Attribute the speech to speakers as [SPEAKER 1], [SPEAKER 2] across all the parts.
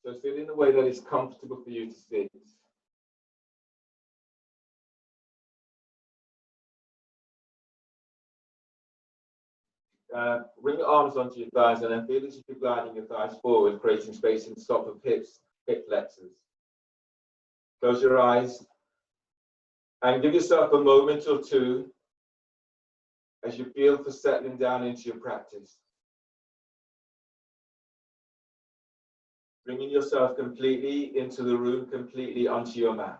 [SPEAKER 1] So sit in a way that is comfortable for you to sit. Bring your arms onto your thighs and then feel as if you're gliding your thighs forward, creating space in the top of hips, hip flexors. Close your eyes and give yourself a moment or two as you feel for settling down into your practice. Bringing yourself completely into the room, completely onto your mat.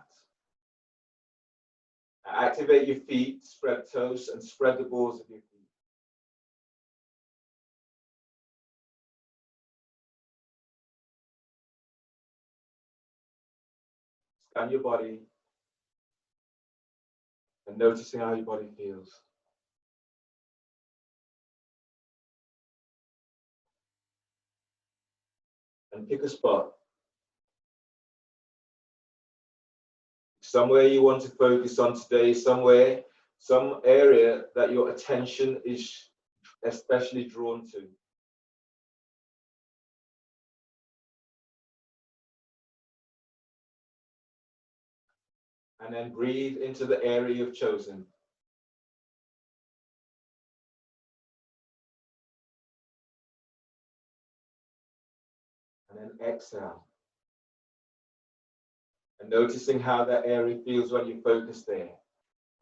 [SPEAKER 1] Activate your feet, spread toes, and spread the balls of your feet. Scan your body and noticing how your body feels. And pick a spot. Somewhere you want to focus on today, some area that your attention is especially drawn to. And then breathe into the area you've chosen. And then exhale. And noticing how that area feels when you focus there.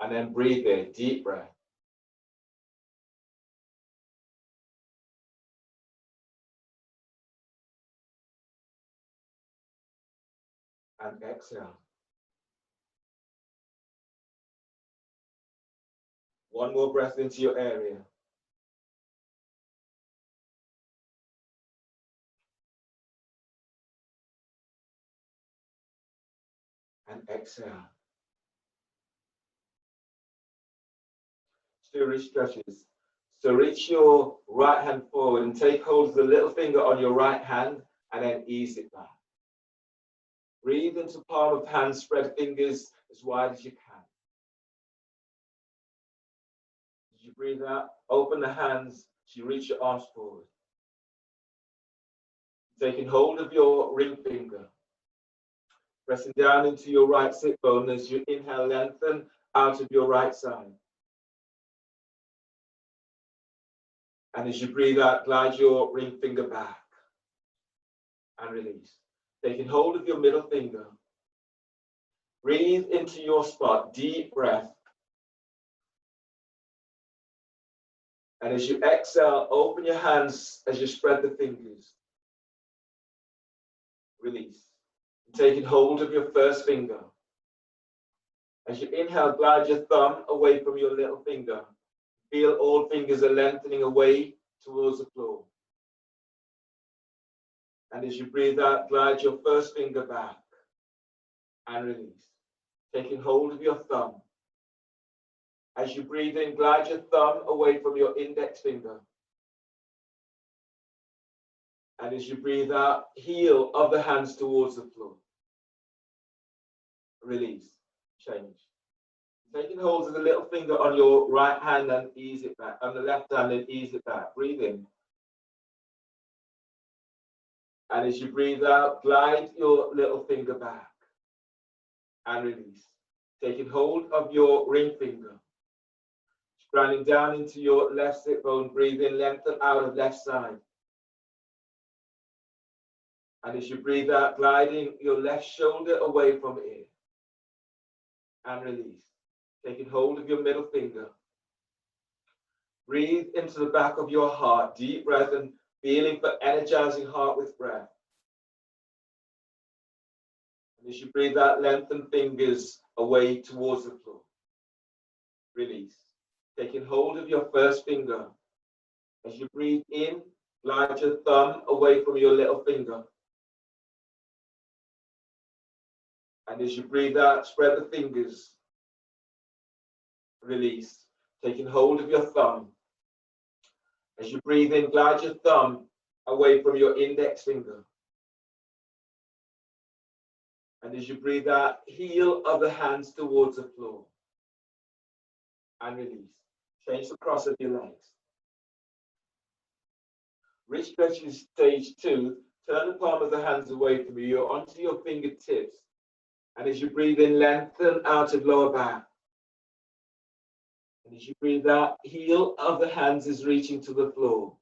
[SPEAKER 1] And then breathe there, deep breath. And exhale. One more breath into your area. And exhale. Do wrist stretches. So reach your right hand forward and take hold of the little finger on your right hand and then ease it back. Breathe into palm of hand, spread fingers as wide as you can. As you breathe out, open the hands as you reach your arms forward. Taking hold of your ring finger. Pressing down into your right sit bone as you inhale, lengthen out of your right side. And as you breathe out, glide your ring finger back and release. Taking hold of your middle finger. Breathe into your spot, deep breath. And as you exhale, open your hands as you spread the fingers. Release. Taking hold of your first finger. As you inhale, glide your thumb away from your little finger. Feel all fingers are lengthening away towards the floor. And as you breathe out, glide your first finger back and release. Taking hold of your thumb. As you breathe in, glide your thumb away from your index finger. And as you breathe out, heel of the hands towards the floor. Release. Change. Taking hold of the little finger on your right hand and ease it back. On the left hand and ease it back. Breathe in. And as you breathe out, glide your little finger back and release. Taking hold of your ring finger. Grounding down into your left sit bone. Breathe in, lengthen out of left side. And as you breathe out, gliding your left shoulder away from ear. And release. Taking hold of your middle finger. Breathe into the back of your heart. Deep breath and feeling for energizing heart with breath. And as you breathe out, lengthen fingers away towards the floor. Release. Taking hold of your first finger. As you breathe in, glide your thumb away from your little finger. And as you breathe out, spread the fingers. Release. Taking hold of your thumb. As you breathe in, glide your thumb away from your index finger. And as you breathe out, heel of the hands towards the floor. And release. Change the cross of your legs. Wrist stretches stage 2. Turn the palm of the hands away from you. You're onto your fingertips. And as you breathe in, lengthen out of lower back. And as you breathe out, heel of the hands is reaching to the floor.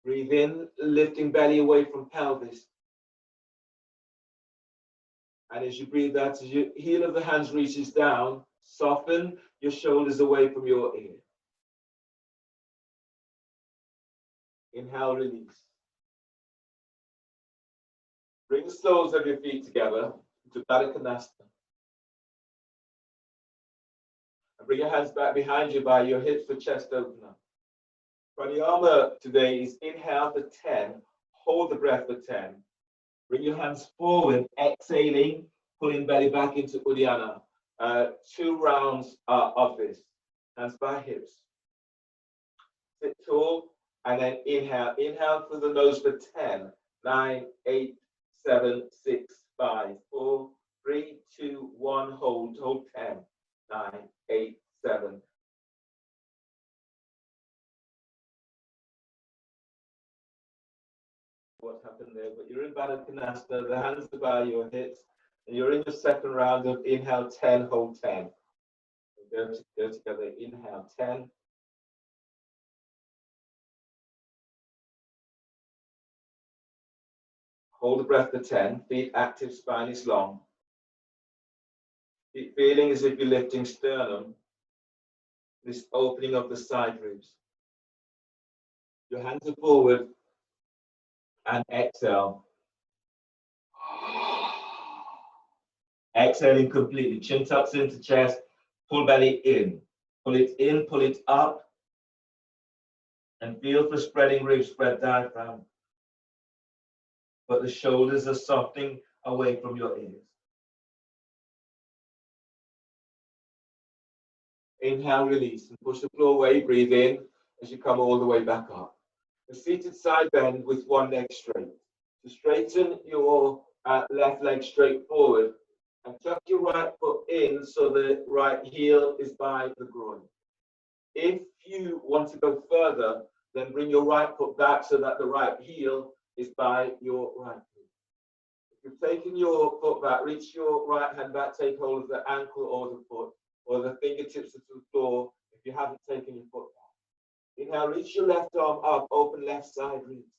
[SPEAKER 1] Breathe in, lifting belly away from pelvis. And as you breathe out, as your heel of the hands reaches down, soften your shoulders away from your ear. Inhale, release. Bring the soles of your feet together to Baddha Konasana. And bring your hands back behind you by your hips for chest opener. Pranayama today is inhale for 10, hold the breath for 10. Bring your hands forward, exhaling, pulling belly back into Uddiyana. 2 rounds of this. Hands by hips. Sit tall, and then inhale. Inhale through the nose for 10, 9, 8, 7, 6, 5, 4, 3, 2, 1. Hold 10, 9, 8, 7. What happened there? But you're in Baddha Konasana, the hands are by your hips, and you're in your second round of inhale 10, hold 10. Go together, inhale 10. Hold the breath for 10, feet active, spine is long. Keep feeling as if you're lifting sternum, this opening of the side ribs. Your hands are forward, and exhale. Exhaling completely, chin tucks into chest, pull belly in. Pull it up, and feel for spreading ribs, spread diaphragm. But the shoulders are softening away from your ears. Inhale, release, and push the floor away. Breathe in as you come all the way back up. A seated side bend with one leg straight. To straighten your left leg straight forward and tuck your right foot in so the right heel is by the groin. If you want to go further, then bring your right foot back so that the right heel is by your right foot. If you've taken your foot back, reach your right hand back, take hold of the ankle or the foot, or the fingertips to the floor if you haven't taken your foot back. Inhale, reach your left arm up, open left side ribs.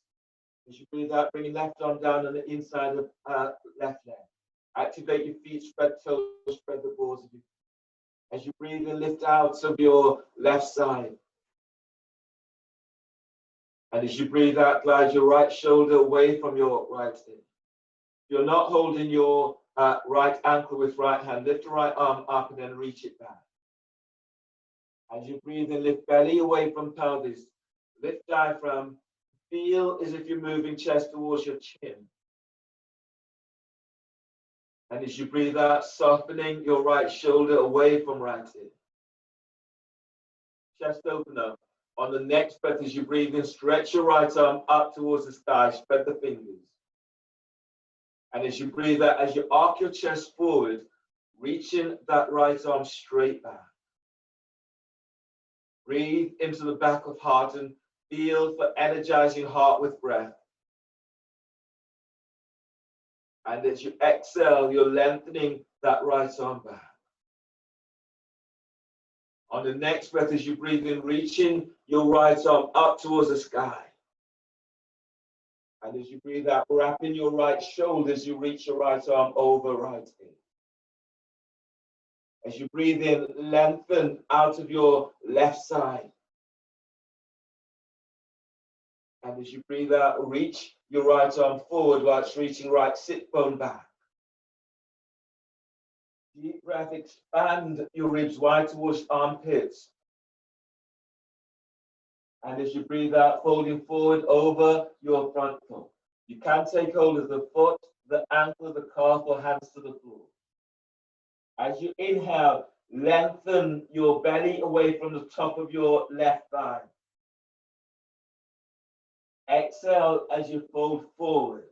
[SPEAKER 1] As you breathe out, bring your left arm down on the inside of left leg. Activate your feet, spread toes, spread the balls of your feet. As you breathe in, lift out of your left side. And as you breathe out, glide your right shoulder away from your right hip. You're not holding your right ankle with right hand. Lift your right arm up and then reach it back. As you breathe in, lift belly away from pelvis. Lift diaphragm. Feel as if you're moving chest towards your chin. And as you breathe out, softening your right shoulder away from right hip. Chest opener. On the next breath, as you breathe in, stretch your right arm up towards the sky. Spread the fingers. And as you breathe out, as you arc your chest forward, reaching that right arm straight back. Breathe into the back of heart and feel for energizing heart with breath. And as you exhale, you're lengthening that right arm back. On the next breath, as you breathe in, reaching your right arm up towards the sky. And as you breathe out, wrapping your right shoulder as you reach your right arm over right hip. As you breathe in, lengthen out of your left side. And as you breathe out, reach your right arm forward while it's reaching right sit bone back. Deep breath, expand your ribs wide towards armpits. And as you breathe out, folding forward over your front foot. You can take hold of the foot, the ankle, the calf, or hands to the floor. As you inhale, lengthen your belly away from the top of your left thigh. Exhale as you fold forward.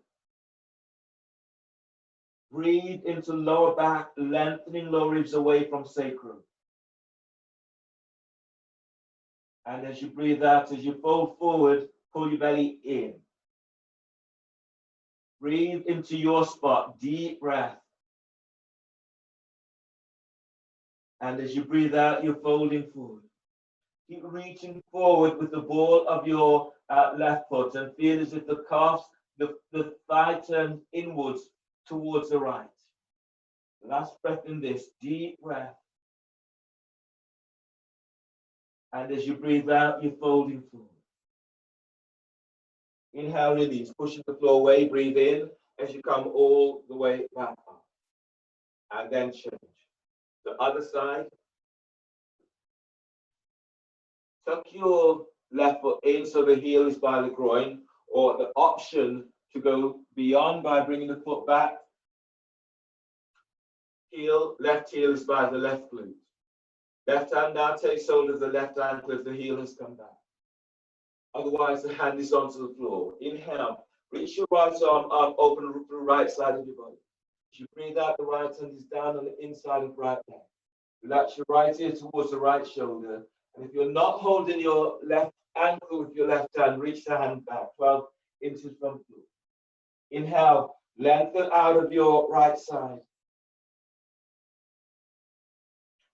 [SPEAKER 1] Breathe into lower back, lengthening lower ribs away from sacrum. And as you breathe out, as you fold forward, pull your belly in. Breathe into your spot, deep breath. And as you breathe out, you're folding forward. Keep reaching forward with the ball of your left foot and feel as if the calves, the thigh turns inwards towards the right. Last breath in this, deep breath. And as you breathe out, you're folding forward. Inhale, release, pushing the floor away, breathe in as you come all the way back up. And then change. The other side. Tuck your left foot in so the heel is by the groin, or the option to go beyond by bringing the foot back. Left heel is by the left glute. Left hand now takes hold of the left ankle as the heel has come back. Otherwise, the hand is onto the floor. Inhale, reach your right arm up, open the right side of your body. As you breathe out, the right hand is down on the inside of right leg. Relax your right ear towards the right shoulder. And if you're not holding your left ankle with your left hand, reach the hand back, 12 inches from the floor. Inhale, lengthen out of your right side.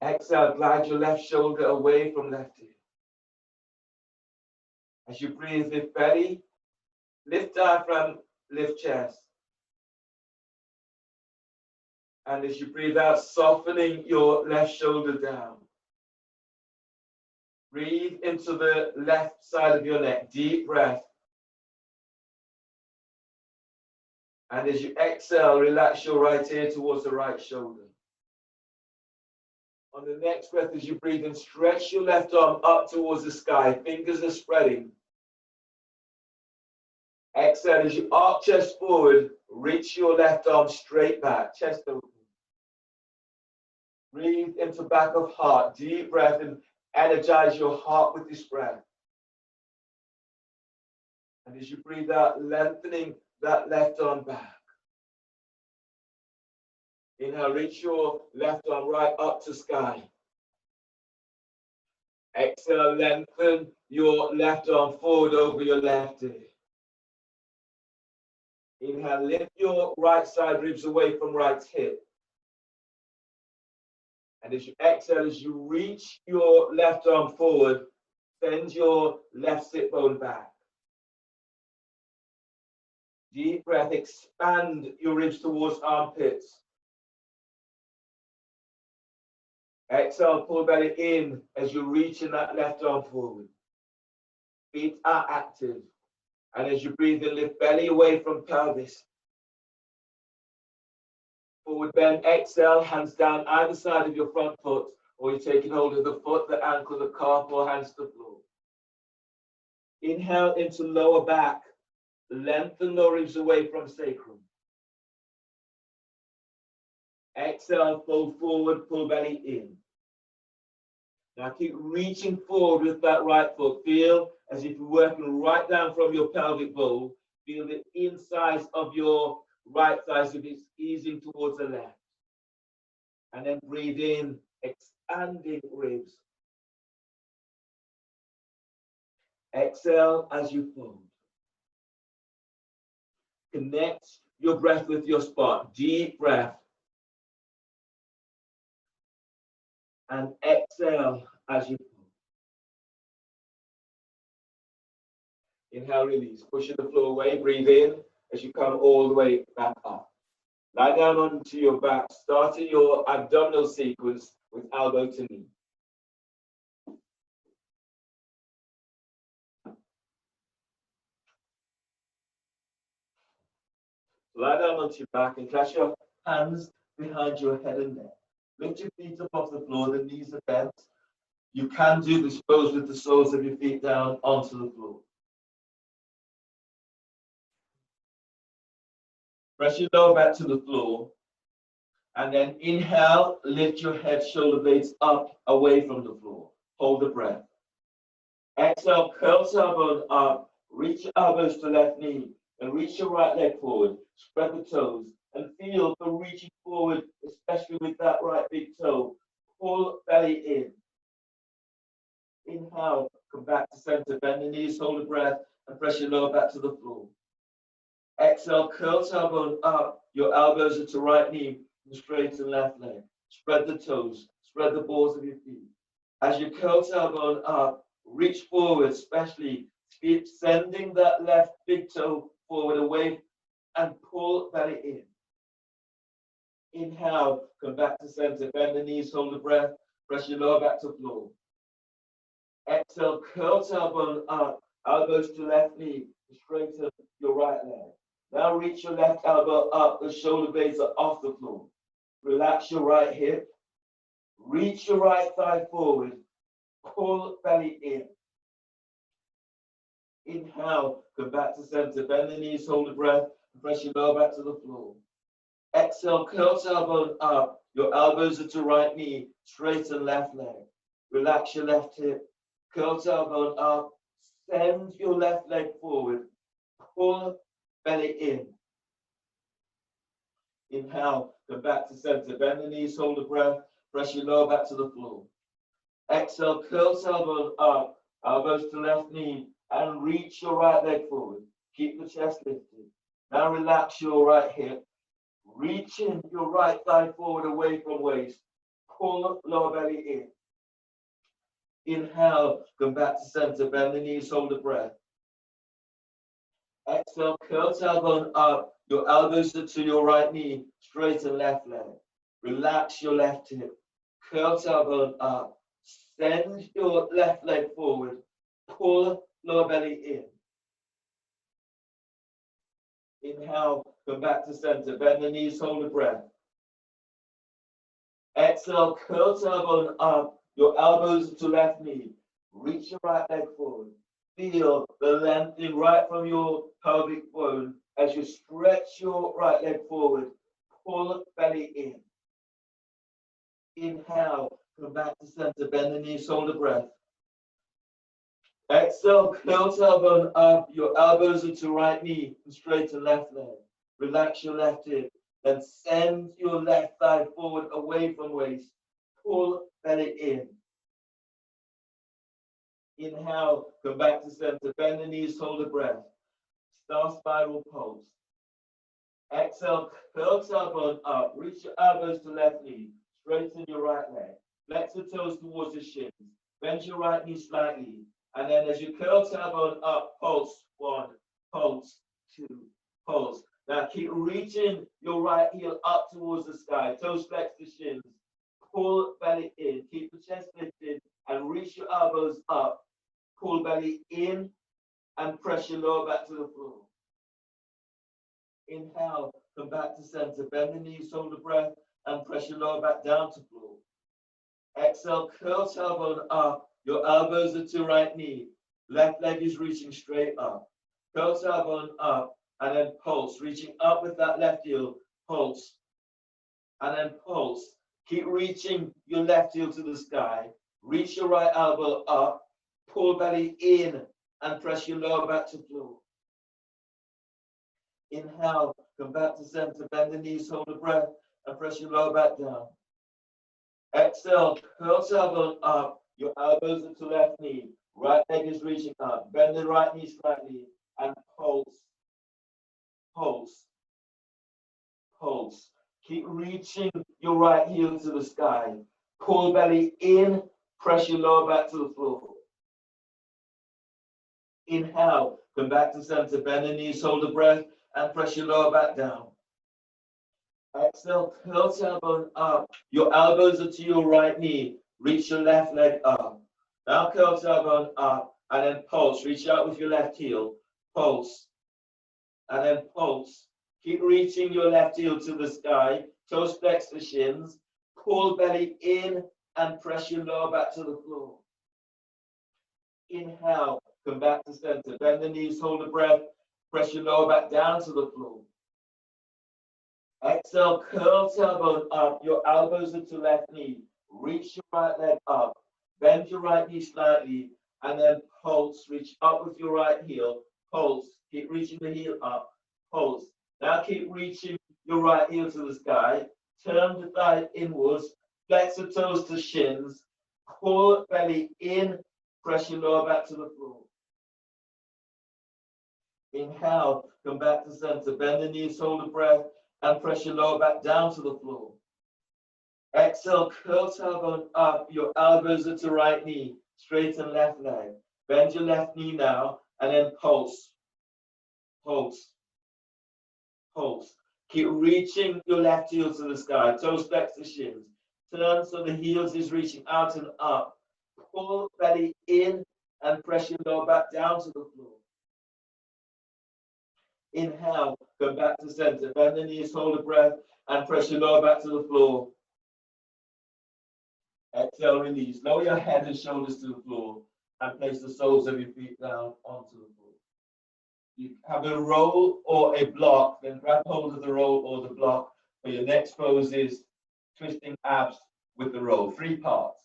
[SPEAKER 1] Exhale, glide your left shoulder away from left ear. As you breathe, lift belly, lift diaphragm, lift chest. And as you breathe out, softening your left shoulder down. Breathe into the left side of your neck, deep breath. And as you exhale, relax your right ear towards the right shoulder. On the next breath, as you breathe in, stretch your left arm up towards the sky. Fingers are spreading. Exhale, as you arch chest forward, reach your left arm straight back, chest open. Breathe into back of heart, deep breath, and energize your heart with this breath. And as you breathe out, lengthening that left arm back. Inhale, reach your left arm right up to sky. Exhale, lengthen your left arm forward over your left ear. Inhale, lift your right side ribs away from right hip. And as you exhale, as you reach your left arm forward, bend your left sit bone back. Deep breath, expand your ribs towards armpits. Exhale, pull belly in as you reach in that left arm forward. Feet are active. And as you breathe in, lift belly away from pelvis. Forward bend, exhale, hands down either side of your front foot, or you're taking hold of the foot, the ankle, the calf, or hands to the floor. Inhale into lower back. Lengthen the ribs away from sacrum. Exhale, fold forward, pull belly in. Now keep reaching forward with that right foot. Feel as if you're working right down from your pelvic bowl. Feel the inside of your right thigh as if it's easing towards the left. And then breathe in, expanding ribs. Exhale as you fold. Connect your breath with your spot. Deep breath. And exhale as you fold. Inhale, release. Pushing the floor away. Breathe in as you come all the way back up. Lie down onto your back, starting your abdominal sequence with elbow to knee. Lie down onto your back and clasp your hands behind your head and neck. Lift your feet up off the floor, the knees are bent. You can do this pose with the soles of your feet down onto the floor. Press your lower back to the floor. And then inhale, lift your head, shoulder blades up, away from the floor. Hold the breath. Exhale, curl tailbone up, reach your elbows to left knee, and reach your right leg forward. Spread the toes, and feel the reaching forward, especially with that right big toe. Pull belly in. Inhale, come back to center, bend the knees, hold the breath, and press your lower back to the floor. Exhale, curl tailbone up. Your elbows are to right knee and straighten left leg. Spread the toes, spread the balls of your feet. As you curl tailbone up, reach forward, especially keep sending that left big toe forward away and pull belly in. Inhale, come back to center, bend the knees, hold the breath, press your lower back to floor. Exhale, curl tailbone up, elbows to left knee, straighten your right leg. Now reach your left elbow up, the shoulder blades are off the floor. Relax your right hip, reach your right thigh forward, pull belly in. Inhale, come back to center, bend the knees, hold the breath, and press your lower back to the floor. Exhale, curl tailbone up, your elbows are to right knee, straighten left leg. Relax your left hip, curl tailbone up, send your left leg forward, pull belly in. Inhale, come back to center, bend the knees, hold the breath, press your lower back to the floor. Exhale, curl tailbone up, elbows to left knee, and reach your right leg forward. Keep the chest lifted. Now relax your right hip, reaching your right thigh forward away from waist. Pull lower belly in. Inhale, come back to center, bend the knees, hold the breath. Exhale, curl tailbone up, your elbows are to your right knee, straighten left leg. Relax your left hip, curl tailbone up, send your left leg forward, pull lower belly in. Inhale, come back to center, bend the knees, hold the breath. Exhale, curl tailbone up, your elbows to left knee, reach your right leg forward. Feel the lengthening right from your pelvic bone as you stretch your right leg forward, pull belly in. Inhale, come back to center, bend the knees, hold the breath. Exhale, curl tailbone up, your elbows are to right knee and straighten left leg. Relax your left hip, then send your left thigh forward away from waist. Pull belly in. Inhale, come back to center, bend the knees, hold the breath. Star spiral pose. Exhale, curl tailbone up, reach your elbows to left knee, straighten your right leg. Flex the toes towards the shins, bend your right knee slightly. And then as you curl tailbone up, pulse, 1, pulse, 2, pulse. Now keep reaching your right heel up towards the sky, toes flex the shins, pull belly in, keep the chest lifted, and reach your elbows up, pull belly in, and press your lower back to the floor. Inhale, come back to center, bend the knees, hold the breath, and press your lower back down to floor. Exhale, curl tailbone up. Your elbows are to right knee. Left leg is reaching straight up. Curl tailbone up and then pulse. Reaching up with that left heel. Pulse. And then pulse. Keep reaching your left heel to the sky. Reach your right elbow up. Pull belly in and press your lower back to floor. Inhale. Come back to center. Bend the knees. Hold the breath and press your lower back down. Exhale. Curl tailbone up. Your elbows are to left knee. Right leg is reaching up. Bend the right knee slightly and pulse. Pulse. Pulse. Keep reaching your right heel to the sky. Pull belly in. Press your lower back to the floor. Inhale. Come back to center. Bend the knees. Hold the breath and press your lower back down. Exhale. Curl tailbone up. Your elbows are to your right knee. Reach your left leg up. Now curl tailbone up and then pulse. Reach out with your left heel. Pulse. And then pulse. Keep reaching your left heel to the sky. Toes flex the shins. Pull belly in and press your lower back to the floor. Inhale. Come back to center. Bend the knees. Hold the breath. Press your lower back down to the floor. Exhale. Curl tailbone up. Your elbows are to left knee. Reach your right leg up, bend your right knee slightly, and then pulse. Reach up with your right heel, pulse. Keep reaching the heel up, pulse. Now keep reaching your right heel to the sky. Turn the thigh inwards, flex the toes to shins, pull belly in, press your lower back to the floor. Inhale, come back to center. Bend the knees, hold the breath, and press your lower back down to the floor. Exhale, curl tailbone up. Your elbows are to right knee. Straighten left leg. Bend your left knee now, and then pulse. Pulse. Pulse. Keep reaching your left heel to the sky. Toes flex the shins. Turn so the heels is reaching out and up. Pull belly in and press your lower back down to the floor. Inhale, come back to center. Bend the knees, hold the breath, and press your lower back to the floor. Exhale, release. Lower your head and shoulders to the floor and place the soles of your feet down onto the floor. You have a roll or a block, then grab hold of the roll or the block. For your next pose is twisting abs with the roll. 3 parts.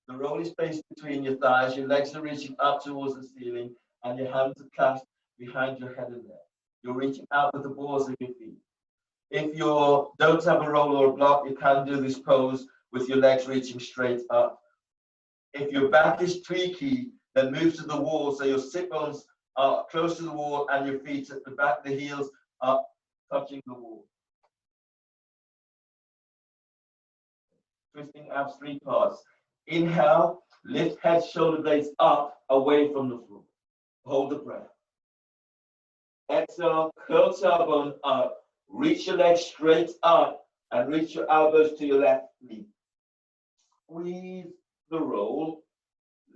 [SPEAKER 1] The roll is placed between your thighs, your legs are reaching up towards the ceiling, and your hands are clasped behind your head and neck. You're reaching out with the balls of your feet. If you don't have a roll or a block, you can do this pose with your legs reaching straight up. If your back is tweaky, then move to the wall so your sit bones are close to the wall and your feet at the back, the heels are touching the wall. Twisting abs, 3 parts. Inhale, lift head, shoulder blades up, away from the floor. Hold the breath. Exhale, curl tailbone up. Reach your legs straight up and reach your elbows to your left knee. Squeeze the roll.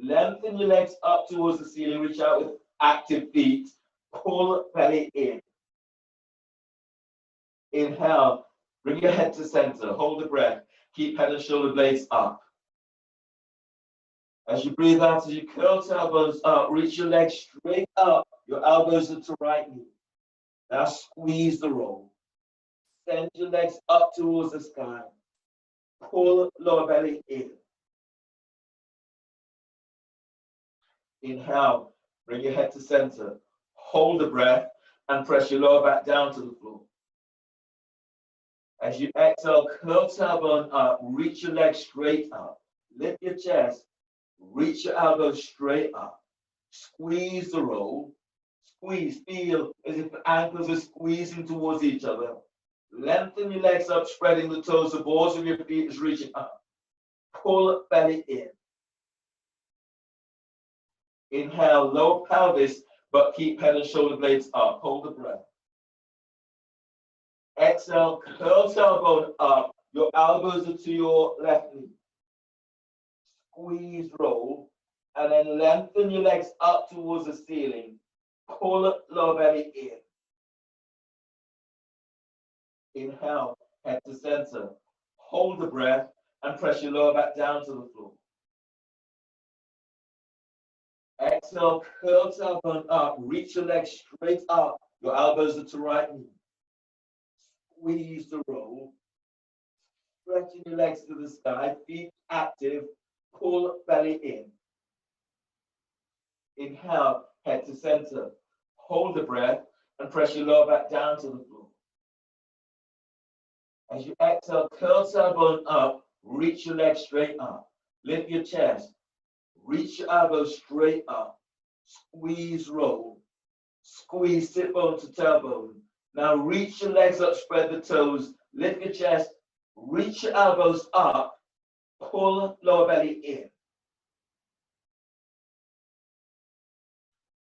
[SPEAKER 1] Lengthen your legs up towards the ceiling. Reach out with active feet. Pull belly in. Inhale, bring your head to center. Hold the breath. Keep head and shoulder blades up. As you breathe out, as you curl tailbones up, reach your legs straight up. Your elbows are to right knee. Now squeeze the roll. Send your legs up towards the sky. Pull lower belly in. Inhale, bring your head to center. Hold the breath and press your lower back down to the floor. As you exhale, curl tailbone up, reach your legs straight up. Lift your chest, reach your elbows straight up. Squeeze the roll. Squeeze, feel as if the ankles are squeezing towards each other. Lengthen your legs up, spreading the toes. The balls of your feet is reaching up. Pull belly in. Inhale, lower pelvis, but keep head and shoulder blades up. Hold the breath. Exhale, curl tailbone up. Your elbows are to your left knee. Squeeze, roll, and then lengthen your legs up towards the ceiling. Pull lower belly in. Inhale, head to center. Hold the breath and press your lower back down to the floor. Exhale, curl tailbone up. Reach your legs straight up. Your elbows are to right knee. Squeeze the roll. Stretching your legs to the sky. Feet active. Pull belly in. Inhale, head to center. Hold the breath and press your lower back down to the floor. As you exhale, curl tailbone up. Reach your legs straight up. Lift your chest. Reach your elbows straight up. Squeeze, roll. Squeeze, sit bone to tailbone. Now reach your legs up, spread the toes. Lift your chest. Reach your elbows up. Pull lower belly in.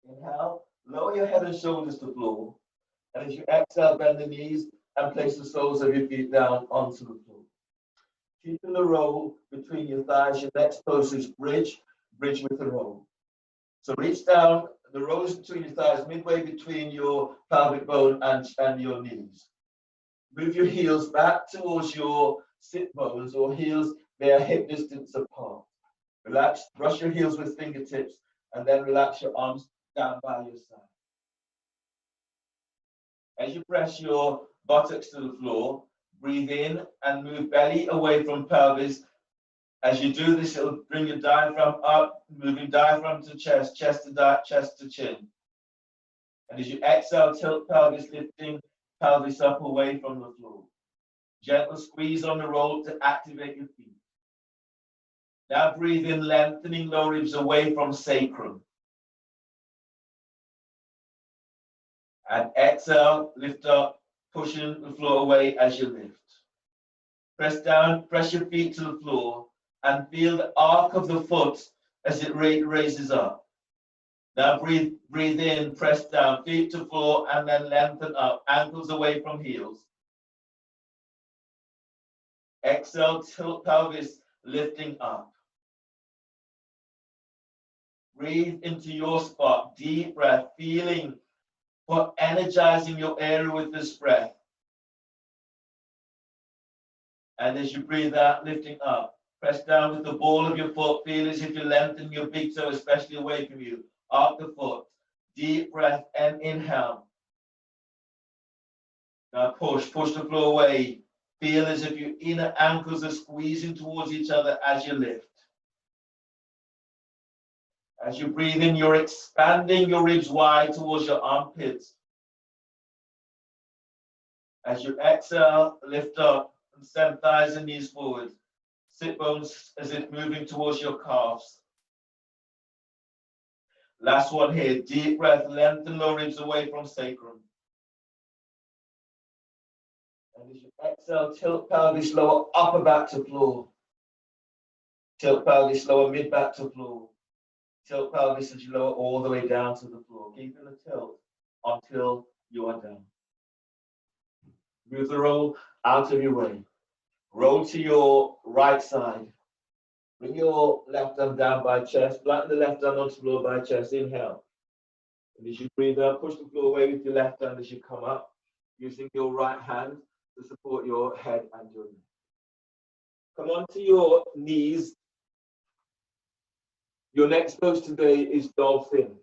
[SPEAKER 1] Inhale, lower your head and shoulders to the floor. And as you exhale, bend the knees and place the soles of your feet down onto the floor. Keeping the roll between your thighs. Your next pose is bridge with the roll. So reach down, the roll is between your thighs, midway between your pelvic bone and your knees. Move your heels back towards your sit bones or heels, they are hip distance apart. Relax, brush your heels with fingertips, and then relax your arms down by your side. As you press your buttocks to the floor, breathe in and move belly away from pelvis. As you do this, it'll bring your diaphragm up, moving diaphragm to chest, chest to chin. And as you exhale, tilt pelvis, lifting pelvis up away from the floor. Gentle squeeze on the roll to activate your feet. Now breathe in, lengthening lower ribs away from sacrum. And exhale, lift up, pushing the floor away as you lift. Press down, press your feet to the floor, and feel the arc of the foot as it raises up. Now breathe in, press down, feet to floor, and then lengthen up, ankles away from heels. Exhale, tilt pelvis, lifting up. Breathe into your spot, deep breath, feeling for energizing your area with this breath. And as you breathe out, lifting up, press down with the ball of your foot, feel as if you lengthen your big toe, especially away from you. Arc the foot, deep breath and inhale. Now push the floor away. Feel as if your inner ankles are squeezing towards each other as you lift. As you breathe in, you're expanding your ribs wide towards your armpits. As you exhale, lift up and send thighs and knees forward. Sit bones as if moving towards your calves. Last one here, deep breath, lengthen lower ribs away from sacrum. And as you exhale, tilt pelvis lower, upper back to floor. Tilt pelvis lower, mid back to floor. Tilt pelvis as you lower all the way down to the floor. Keeping the tilt until you are down. Move the roll out of your way. Roll to your right side. Bring your left arm down by chest. Flatten the left arm onto the floor by chest. Inhale. And as you breathe out, push the floor away with your left hand as you come up, using your right hand to support your head and your neck. Come onto your knees. Your next pose today is dolphin.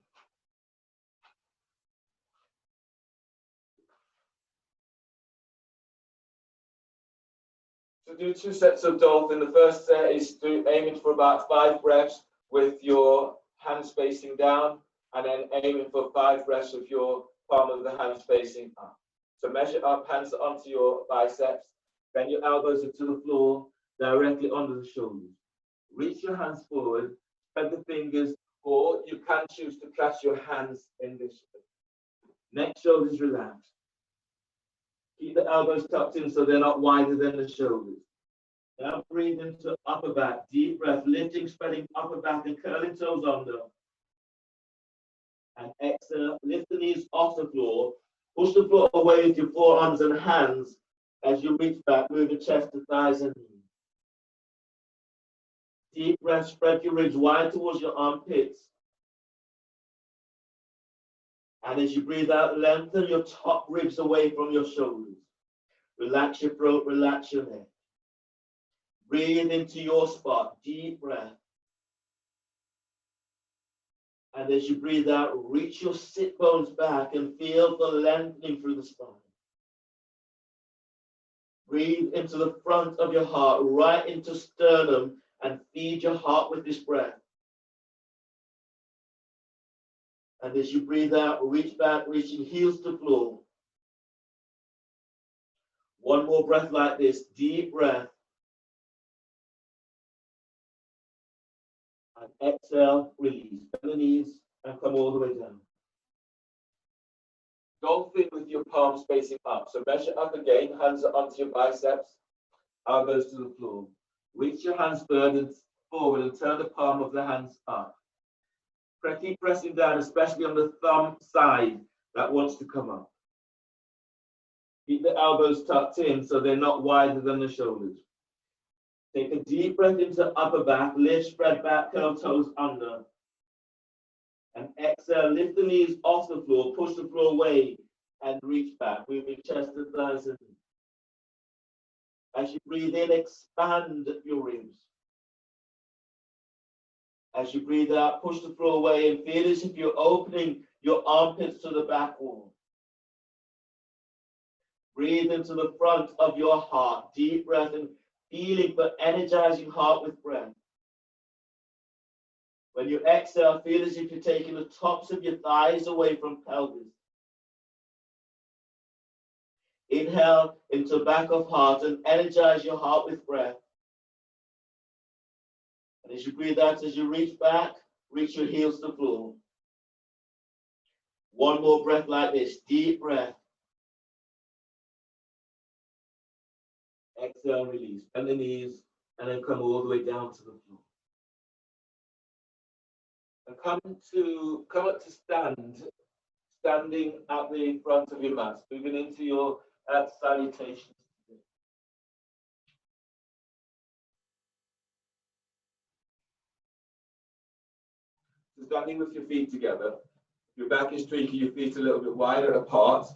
[SPEAKER 1] So do 2 sets of dolphin. The first set is aiming for about 5 breaths with your hands facing down, and then aiming for 5 breaths with your palm of the hands facing up. So measure up, hands onto your biceps, bend your elbows into the floor, directly under the shoulders. Reach your hands forward, spread the fingers, or you can choose to clasp your hands in this way. Neck, shoulders relaxed. Keep the elbows tucked in so they're not wider than the shoulders. Now breathe into upper back, deep breath, lifting, spreading upper back and curling toes under. And exhale, lift the knees off the floor. Push the floor away with your forearms and hands as you reach back, moving chest to thighs and knees. Deep breath, spread your ribs wide towards your armpits. And as you breathe out, lengthen your top ribs away from your shoulders. Relax your throat, relax your neck. Breathe into your spot, deep breath. And as you breathe out, reach your sit bones back and feel the lengthening through the spine. Breathe into the front of your heart, right into sternum, and feed your heart with this breath. And as you breathe out, reach back, reaching heels to floor. One more breath like this, deep breath. And exhale, release. Bend the knees and come all the way down. Dolphin with your palms facing up. So measure up again, hands onto your biceps, elbows to the floor. Reach your hands forward and turn the palm of the hands up. Keep pressing down, especially on the thumb side that wants to come up. Keep the elbows tucked in so they're not wider than the shoulders. Take a deep breath into upper back, lift, spread back, curl toes under. And exhale, lift the knees off the floor, push the floor away and reach back, moving chest to thighs and knees. As you breathe in, expand your ribs. As you breathe out, push the floor away and feel as if you're opening your armpits to the back wall. Breathe into the front of your heart, deep breath and feeling for energizing heart with breath. When you exhale, feel as if you're taking the tops of your thighs away from pelvis. Inhale into back of heart and energize your heart with breath. And as you breathe out, as you reach back, reach your heels to the floor.
[SPEAKER 2] One more breath like this, deep breath. Exhale, release. Bend the knees and then come all the way down to the floor. And come up to standing at the front of your mat, moving into your salutations. So standing with your feet together, your back is straight, your feet a little bit wider apart,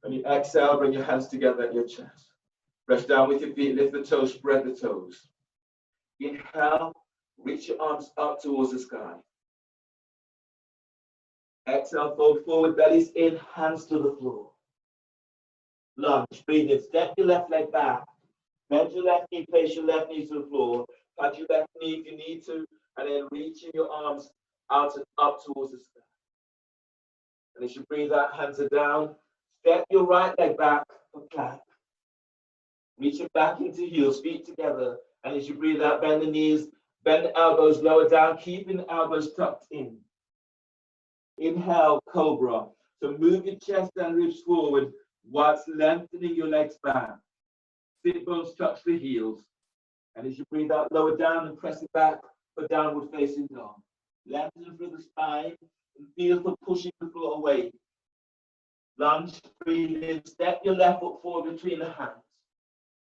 [SPEAKER 2] and you exhale, bring your hands together at your chest. Press down with your feet, lift the toes, spread the toes. Inhale, reach your arms up towards the sky. Exhale, fold forward, bellies in, hands to the floor. Lunge, breathe in, step your left leg back. Bend your left knee, place your left knee to the floor. Touch your left knee if you need to, and then reaching your arms out and up towards the sky. And as you breathe out, hands are down. Step your right leg back for plank. Reach it back into heels, feet together. And as you breathe out, bend the knees, bend the elbows, lower down, keeping the elbows tucked in. Inhale, cobra. So move your chest and ribs forward whilst lengthening your legs back. Sit bones touch the heels. And as you breathe out, lower down and press it back for downward facing dog. Lengthen through the spine and feel for pushing the floor away. Lunge, breathe in, step your left foot forward between the hands.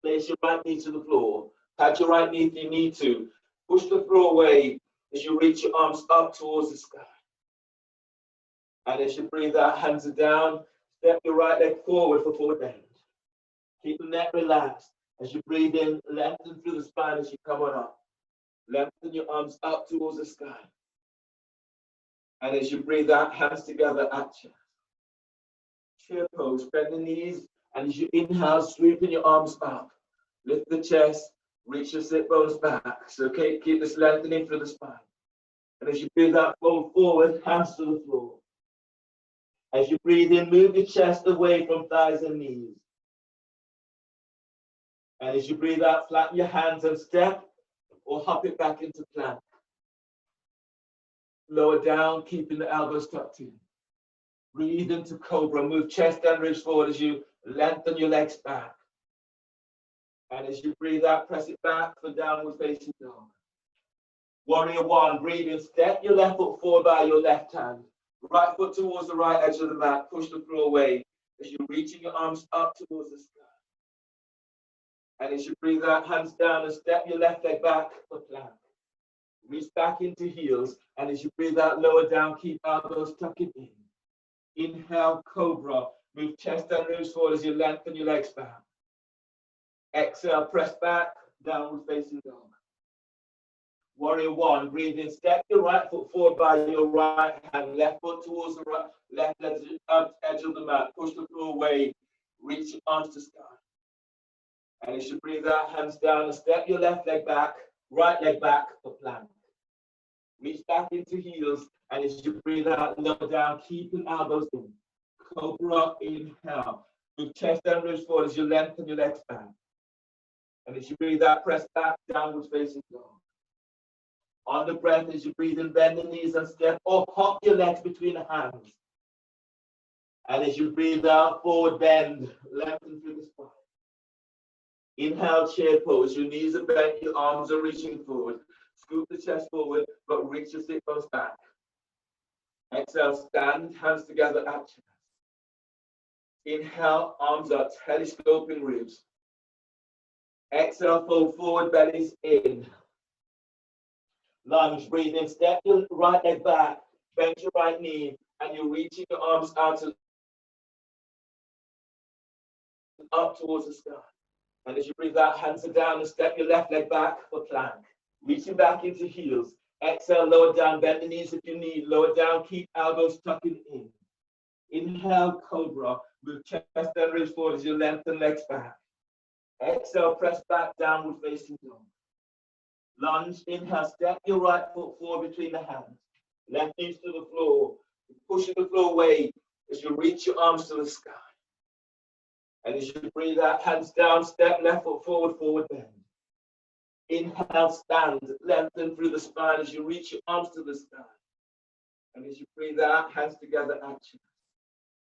[SPEAKER 2] Place your right knee to the floor. Pat your right knee if you need to. Push the floor away as you reach your arms up towards the sky. And as you breathe out, hands are down. Step your right leg forward for forward bend. Keep the neck relaxed. As you breathe in, lengthen through the spine as you come on up. Lengthen your arms up towards the sky. And as you breathe out, hands together at chest. Chair pose, bend the knees. And as you inhale, sweeping your arms up. Lift the chest, reach your sit bones back. So keep this lengthening through the spine. And as you breathe out, fold forward, hands to the floor. As you breathe in, move your chest away from thighs and knees. And as you breathe out, flatten your hands and step or hop it back into plank. Lower down, keeping the elbows tucked in. Breathe into cobra. Move chest and ribs forward as you lengthen your legs back. And as you breathe out, press it back for downward facing dog. Warrior one, breathe in. Step your left foot forward by your left hand. Right foot towards the right edge of the mat. Push the floor away as you're reaching your arms up towards the sky. And as you breathe out, hands down and step your left leg back for plank. Reach back into heels. And as you breathe out, lower down, keep elbows tucking in. Inhale, cobra. Move chest and ribs forward as you lengthen your legs back. Exhale, press back, downward facing dog. Warrior one, breathe in, step your right foot forward by your right hand, left foot towards the right, left edge of the mat, push the floor away, reach your arms to sky. And as you breathe out, hands down, and step your left leg back, right leg back for plank. Reach back into heels, and as you breathe out, lower down, keeping elbows in. Cobra, inhale. Move chest and ribs forward as you lengthen your legs back. And as you breathe out, press back, downward facing dog. On the breath, as you breathe in, bend the knees and step or hop your legs between the hands. And as you breathe out, forward bend, lengthen through the spine. Inhale, chair pose. Your knees are bent, your arms are reaching forward. Scoop the chest forward, but reach your sit bones back. Exhale, stand, hands together at chest. Inhale, arms up, telescoping ribs. Exhale, fold forward, bellies in. Lunge, breathe in, step your right leg back, bend your right knee, and you're reaching your arms out to, up towards the sky. And as you breathe out, hands are down and step your left leg back for plank. Reaching back into heels. Exhale, lower down, bend the knees if you need. Lower down, keep elbows tucking in. Inhale, cobra. Move chest and ribs forward as you lengthen legs back. Exhale, press back, downward facing dog. Lunge, inhale, step your right foot forward between the hands. Left knees to the floor. Pushing the floor away as you reach your arms to the sky. And as you breathe out, hands down, step left foot forward, forward bend. Inhale, stand, lengthen through the spine as you reach your arms to the sky. And as you breathe out, hands together at chest.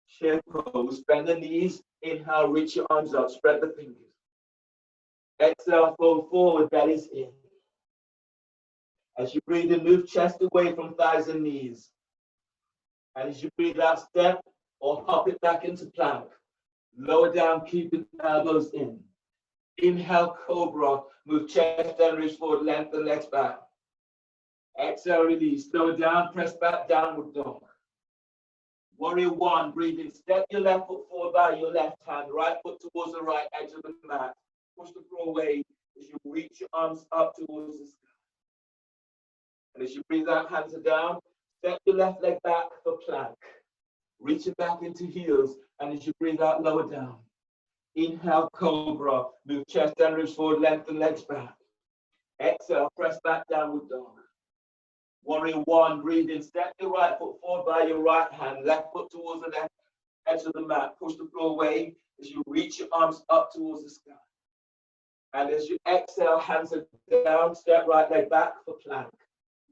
[SPEAKER 2] Chair pose, bend the knees. Inhale, reach your arms up, spread the fingers. Exhale, fold forward, belly's in. As you breathe in, move chest away from thighs and knees. And as you breathe out, step or hop it back into plank. Lower down, keep the elbows in. Inhale, cobra, move chest and reach forward, lengthen legs back. Exhale, release, lower down, press back, downward dog. Warrior one, breathe in, step your left foot forward by your left hand, right foot towards the right edge of the mat. Push the floor away as you reach your arms up towards the sky. And as you breathe out, hands are down, step your left leg back for plank. Reach it back into heels, and as you breathe out, lower down. Inhale, cobra, move chest and ribs forward, lengthen legs back. Exhale, press back, downward dog. Warrior one, breathe in, step your right foot forward by your right hand, left foot towards the left edge of the mat. Push the floor away as you reach your arms up towards the sky. And as you exhale, hands are down, step right leg back for plank.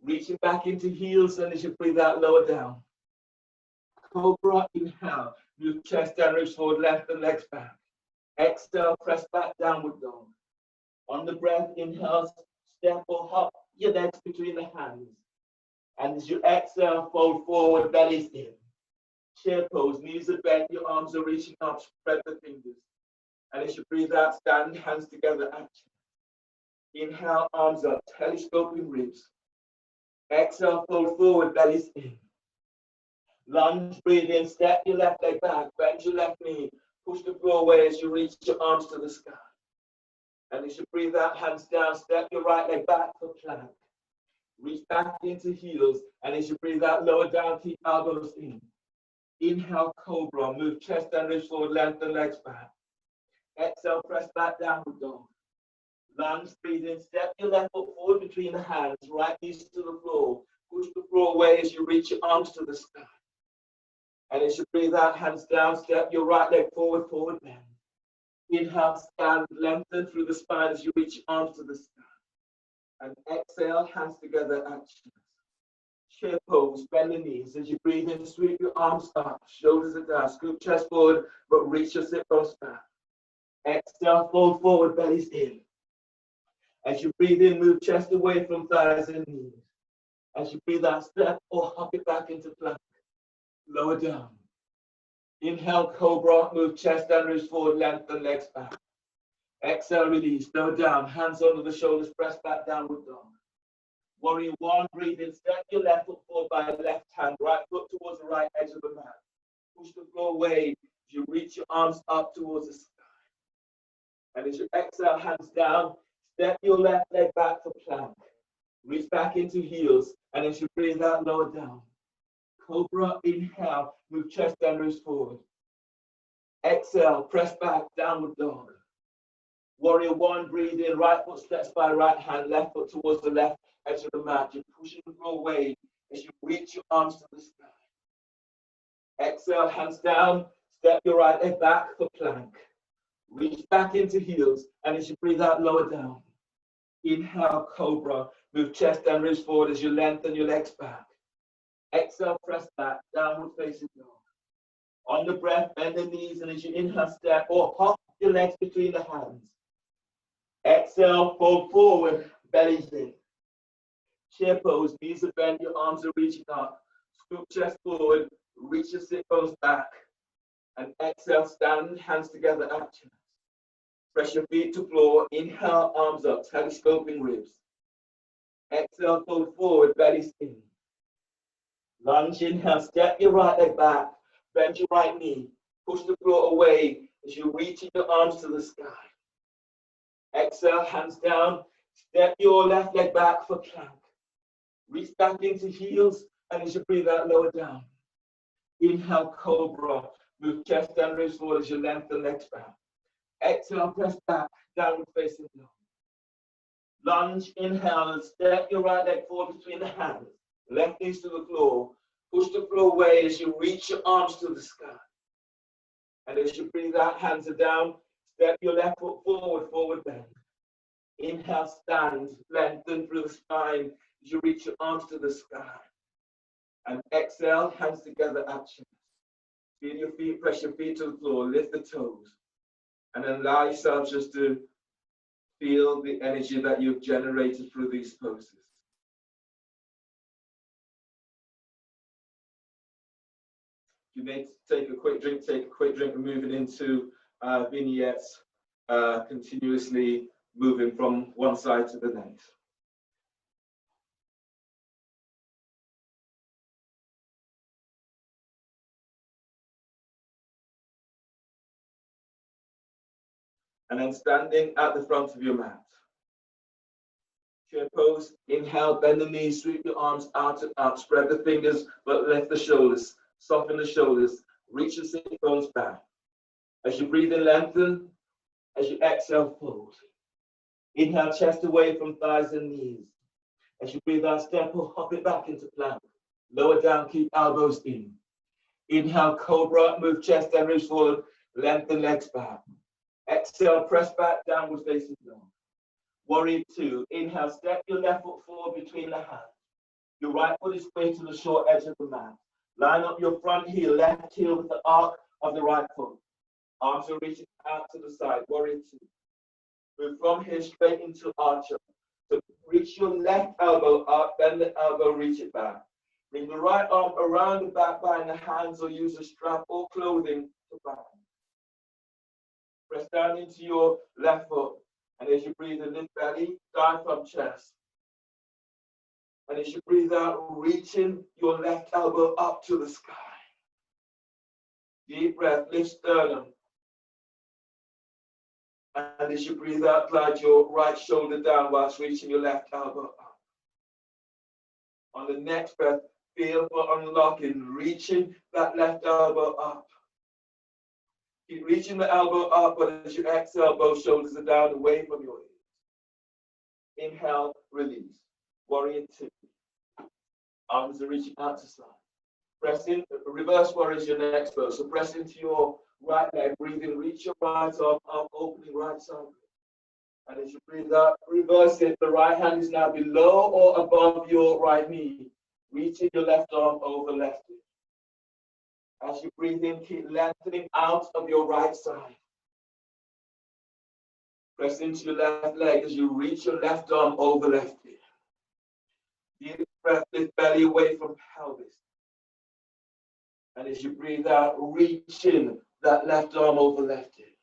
[SPEAKER 2] Reaching back into heels, and as you breathe out, lower down. Cobra, inhale, move chest and ribs forward, lengthen legs back. Exhale, press back, downward dog. On the breath, inhale, step or hop your legs between the hands. And as you exhale, fold forward, belly's in. Chair pose, knees are bent, your arms are reaching up, spread the fingers. And as you breathe out, stand, hands together, action. Inhale, arms up, telescoping ribs. Exhale, fold forward, belly's in. Lunge, breathe in, step your left leg back, bend your left knee, push the floor away as you reach your arms to the sky. And as you breathe out, hands down, step your right leg back for plank. Reach back into heels, and as you breathe out, lower down, keep elbows in. Inhale, cobra, move chest and ribs forward, lengthen legs back. Exhale, press back, downward dog. Lunge, breathe in, step your left foot forward between the hands, right knees to the floor. Push the floor away as you reach your arms to the sky. And as you breathe out, hands down, step your right leg forward, forward bend. Inhale, stand, lengthen through the spine as you reach your arms to the sky. And exhale, hands together, action. Chair pose, bend the knees. As you breathe in, sweep your arms up, shoulders are down, scoop chest forward, but reach your sit bones back. Exhale, fold forward, belly's in. As you breathe in, move chest away from thighs and knees. As you breathe out, step or hop it back into plank. Lower down. Inhale, cobra, move chest and ribs forward, lengthen legs back. Exhale, release, lower down, hands under the shoulders, press back, downward dog. Warrior one, breathe in, step your left foot forward by left hand, right foot towards the right edge of the mat. Push the floor away as you reach your arms up towards the sky. And as you exhale, hands down, step your left leg back for plank. Reach back into heels, and as you breathe out, lower down. Cobra, inhale, move chest and ribs forward. Exhale, press back, downward dog. Warrior one, breathe in, right foot steps by right hand, left foot towards the left edge of the mat. You're pushing the floor away as you reach your arms to the sky. Exhale, hands down, step your right leg back for plank. Reach back into heels, and as you breathe out, lower down. Inhale, cobra, move chest and ribs forward as you lengthen your legs back. Exhale, press back, downward facing dog. On the breath, bend the knees, and as you inhale, step or hop your legs between the hands. Exhale, fold forward, belly's in. Chair pose, knees are bent, your arms are reaching up. Scoop chest forward, reach your sit bones back. And exhale, stand, hands together, action. Press your feet to floor, inhale, arms up, telescoping ribs. Exhale, fold forward, belly's in. Lunge, inhale, step your right leg back, bend your right knee, push the floor away as you reach your arms to the sky. Exhale, hands down, step your left leg back for plank. Reach back into heels, and as you breathe out, lower down. Inhale, cobra, move chest and ribs forward as you lengthen legs back. Exhale, press back, downward facing dog. Lunge, inhale, and step your right leg forward between the hands. Left knees to the floor. Push the floor away as you reach your arms to the sky. And as you breathe out, hands are down. Step your left foot forward, forward bend. Inhale, stand, lengthen through the spine as you reach your arms to the sky. And exhale, hands together, action.
[SPEAKER 1] Feel your feet, press your feet to the floor, lift the toes, and then allow yourself just to feel the energy that you've generated through these poses. You may take a quick drink, and moving into vignettes, continuously moving from one side to the next. And then standing at the front of your mat. Chair pose, inhale, bend the knees, sweep your arms out and out, spread the fingers, but lift the shoulders, soften the shoulders, reach the sit bones back. As you breathe in, lengthen. As you exhale, fold. Inhale, chest away from thighs and knees. As you breathe out, step or hop it back into plank. Lower down, keep elbows in. Inhale, cobra, move chest and ribs forward, lengthen legs back. Exhale, press back, downward facing dog. Warrior two. Inhale, step your left foot forward between the hands. Your right foot is straight to the short edge of the mat. Line up your front heel, left heel with the arc of the right foot. Arms are reaching out to the side. Warrior two. Move from here straight into archer. So reach your left elbow up, bend the elbow, reach it back. Bring the right arm around the back behind the hands or use a strap or clothing to bind. Press down into your left foot. And as you breathe in, lift belly, diaphragm, chest. And as you breathe out, reaching your left elbow up to the sky. Deep breath, lift sternum. And as you breathe out, glide your right shoulder down whilst reaching your left elbow up. On the next breath, feel for unlocking, reaching that left elbow up. Keep reaching the elbow up, but as you exhale, both shoulders are down away from your ears. Inhale, release. Warrior two. Arms are reaching out to side. Press in, reverse warrior is your next pose. So press into your right leg, breathe in, reach your right arm up, opening right side. And as you breathe out, reverse it. The right hand is now below or above your right knee. Reaching your left arm over left knee. As you breathe in, keep lengthening out of your right side. Press into your left leg as you reach your left arm over left knee. Deep breath, lift belly away from pelvis. And as you breathe out, reach in that left arm over left knee.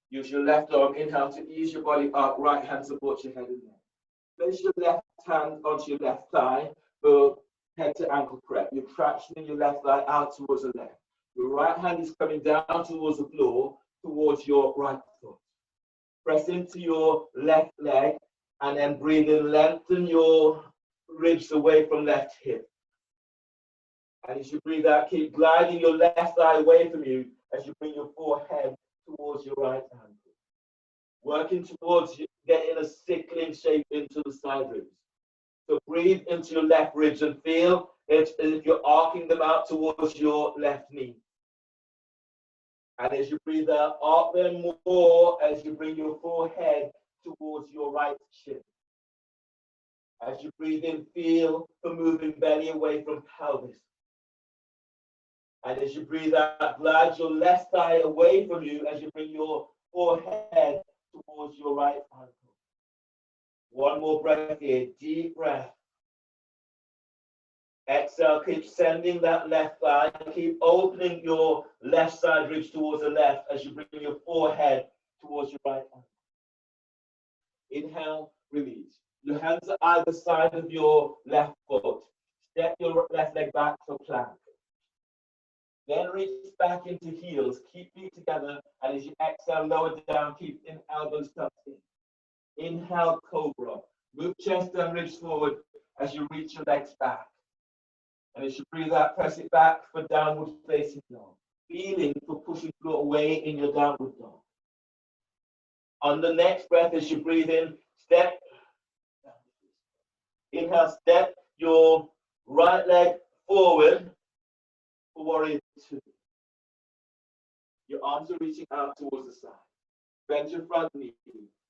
[SPEAKER 1] Use your left arm, inhale to ease your body up, right hand supports your head and neck. Place your left hand onto your left thigh for head to ankle prep. You're tractioning your left thigh out towards the left. Your right hand is coming down towards the floor, towards your right foot. Press into your left leg and then breathe in, lengthen your ribs away from left hip. And as you breathe out, keep gliding your left thigh away from you as you bring your forehead towards your right ankle. Working towards getting a sickling shape into the side ribs. So breathe into your left ribs and feel it as if you're arcing them out towards your left knee. And as you breathe out, arc them more as you bring your forehead towards your right shin. As you breathe in, feel for moving belly away from pelvis. And as you breathe out, glide your left thigh away from you as you bring your forehead towards your right ankle. One more breath here, deep breath. Exhale, keep sending that left thigh, keep opening your left side ribs towards the left as you bring your forehead towards your right ankle. Inhale, release. Your hands are either side of your left foot. Step your left leg back for plank. Then reach back into heels, keep feet together, and as you exhale, lower down, keep in elbows tucked in. Inhale, cobra. Move chest and ribs forward as you reach your legs back. And as you breathe out, press it back for downward facing dog. Feeling for pushing floor away in your downward dog. On the next breath, as you breathe in, step. Inhale, step your right leg forward for warrior two. Your arms are reaching out towards the side. Bend your front knee.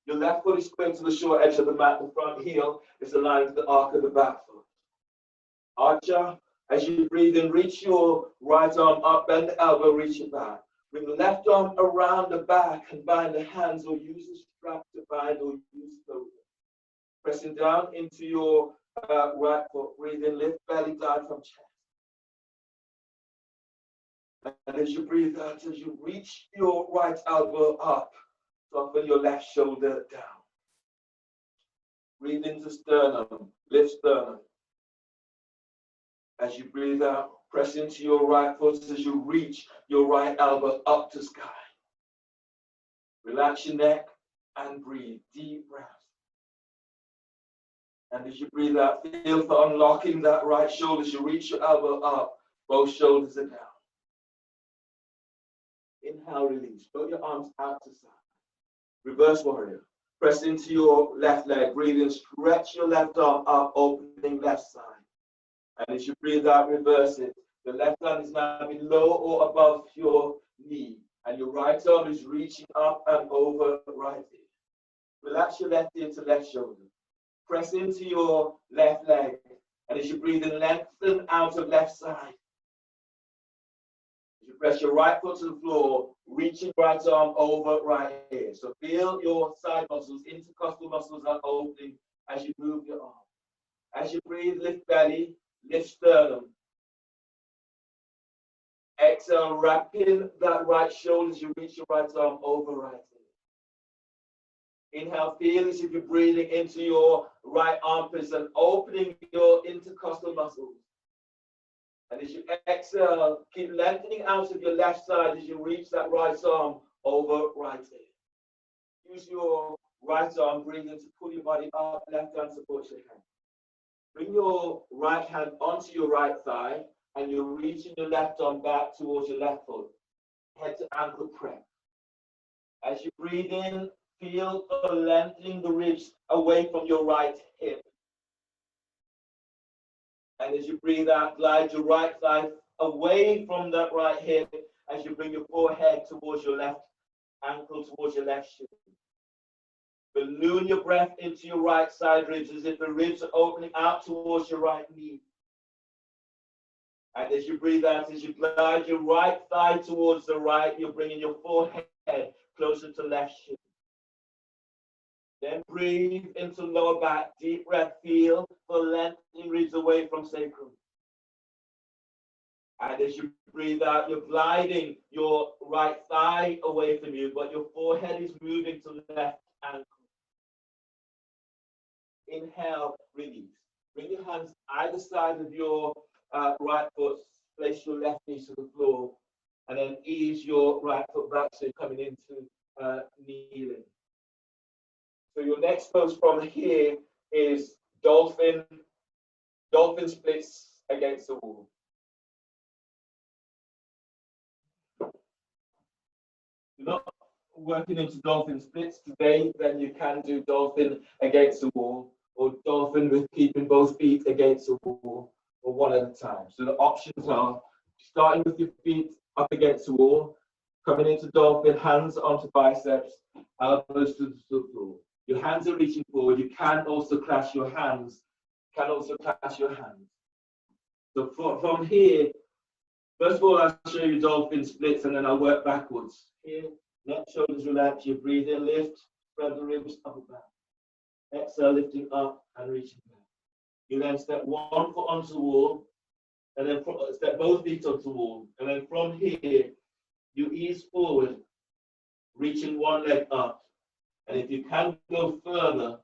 [SPEAKER 1] Your left foot is squared to the short edge of the mat. The front heel is aligned with the arc of the back foot. Archer,
[SPEAKER 2] As you breathe in, reach your right arm up, bend the elbow, reach it back. Bring the left arm around the back and bind the hands, or use the strap to bind, or use the pressing down into your right foot. Breathe in, lift belly down from chest. And as you breathe out, as you reach your right elbow up, soften your left shoulder down. Breathe into sternum, lift sternum. As you breathe out, press into your right foot as you reach your right elbow up to sky. Relax your neck and breathe. Deep breath. And as you breathe out, feel for unlocking that right shoulder as you reach your elbow up. Both shoulders are down. Inhale, release. Put your arms out to side. Reverse warrior. Press into your left leg. Breathe in. Stretch your left arm up, opening left side. And as you breathe out, reverse it. The left hand is now below or above your knee. And your right arm is reaching up and over right ear. Relax your left ear to left shoulder. Press into your left leg. And as you breathe in, lengthen out of left side. As you press your right foot to the floor, reaching right arm over right ear. So feel your side muscles, intercostal muscles are opening as you move your arm. As you breathe, lift belly, lift sternum. Exhale, wrapping that right shoulder as you reach your right arm over right ear. Inhale, feel as if you're breathing into your right armpits and opening your intercostal muscles. And as you exhale, keep lengthening out of your left side as you reach that right arm over right ear. Use your right arm, breathing to pull your body up, left hand supports your hand. Bring your right hand onto your right thigh, and you're reaching your left arm back towards your left foot. Head to ankle press. As you breathe in, feel lengthening the ribs away from your right hip. And as you breathe out, glide your right thigh away from that right hip as you bring your forehead towards your left ankle, towards your left shin. Balloon your breath into your right side ribs as if the ribs are opening out towards your right knee. And as you breathe out, as you glide your right thigh towards the right, you're bringing your forehead closer to left shin. Then breathe into lower back, deep breath, feel for lengthening ribs away from sacrum. And as you breathe out, you're gliding your right thigh away from you, but your forehead is moving to the left ankle. Inhale, release. Bring your hands either side of your right foot, place your left knee to the floor, and then ease your right foot back so you're coming into kneeling. So your next pose from here is dolphin splits against the wall. You're not working into dolphin splits today, then you can do dolphin against the wall, or dolphin with keeping both feet against the wall, or one at a time. So the options are starting with your feet up against the wall, coming into dolphin, hands onto biceps, elbows to the floor. Your hands are reaching forward. You can also clasp your hands. So from here, first of all, I'll show you dolphin splits, and then I'll work backwards. Here, neck, shoulders relax. You breathe in, lift, spread the ribs up and back. Exhale, lifting up and reaching back. You then step one foot onto the wall, and then step both feet onto the wall. And then from here, you ease forward, reaching one leg up. And if you can go further,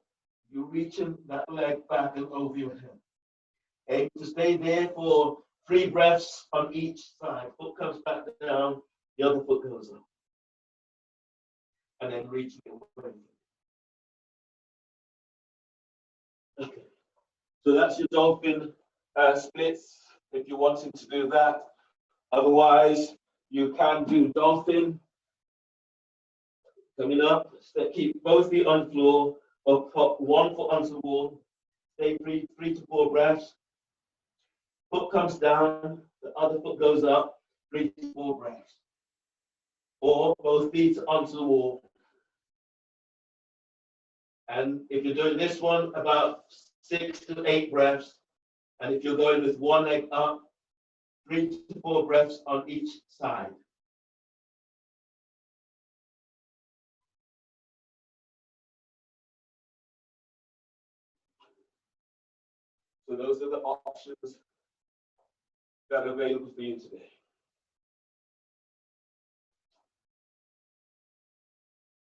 [SPEAKER 2] you reaching that leg back and over your head. Aim to stay there for 3 breaths on each side. Foot comes back down, the other foot goes up. And then reaching it away. Okay. So that's your dolphin splits, if you're wanting to do that. Otherwise, you can do dolphin. Coming up, keep both feet on the floor, or put one foot onto the wall. Stay 3 to 4 breaths. Foot comes down, the other foot goes up, 3 to 4 breaths. Or both feet onto the wall. And if you're doing this one, about 6 to 8 breaths. And if you're going with one leg up, 3 to 4 breaths on each side. So those are the options that are available for you today.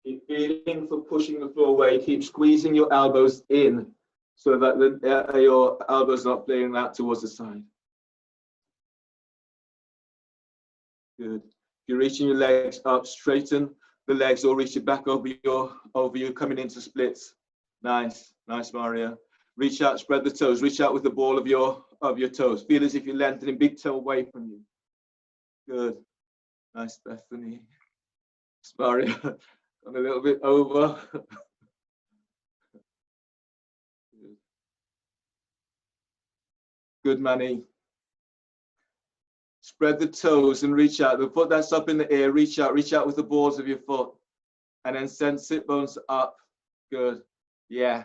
[SPEAKER 2] Keep feeling for pushing the floor away. Keep squeezing your elbows in so that your elbows are not playing out towards the side. Good. You're reaching your legs up, straighten the legs or reach it back over you, coming into splits. Nice, nice, Mario. Reach out, spread the toes, reach out with the ball of your toes. Feel as if you're lengthening big toe away from you. Good. Nice, Bethany. Mario, gone a little bit over. Good, Manny. Spread the toes and reach out. The foot that's up in the air, reach out with the balls of your foot. And then send sit bones up. Good. Yeah.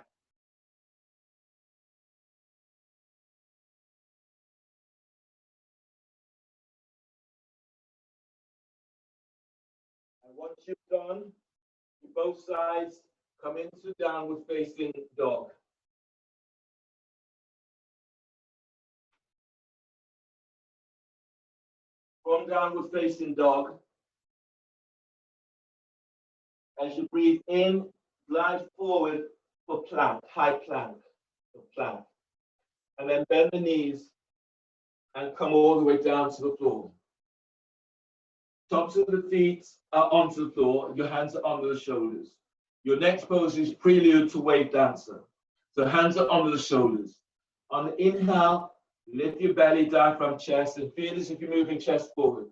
[SPEAKER 2] And once you've done, both sides come into downward facing dog. From downward facing dog, as you breathe in, glide forward for plank, high plank, plank. And then bend the knees and come all the way down to the floor. Tops of the feet are onto the floor, your hands are under the shoulders. Your next pose is prelude to wave dancer. So hands are under the shoulders. On the inhale, lift your belly, diaphragm, chest, and feel as if you're moving chest forward.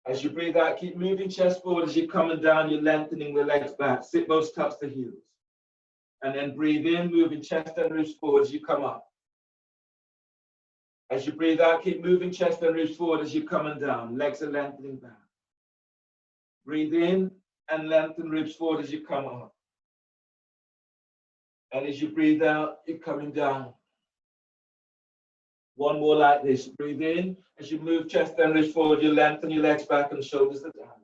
[SPEAKER 2] As you breathe out, keep moving chest forward. As you're coming down, you're lengthening the legs back. Sit bones touch the heels. And then breathe in, moving chest and ribs forward as you come up. As you breathe out, keep moving chest and ribs forward as you're coming down. Legs are lengthening back. Breathe in and lengthen ribs forward as you come up. And as you breathe out, you're coming down. One more like this. Breathe in. As you move chest and ribs forward, you lengthen your legs back and shoulders are down.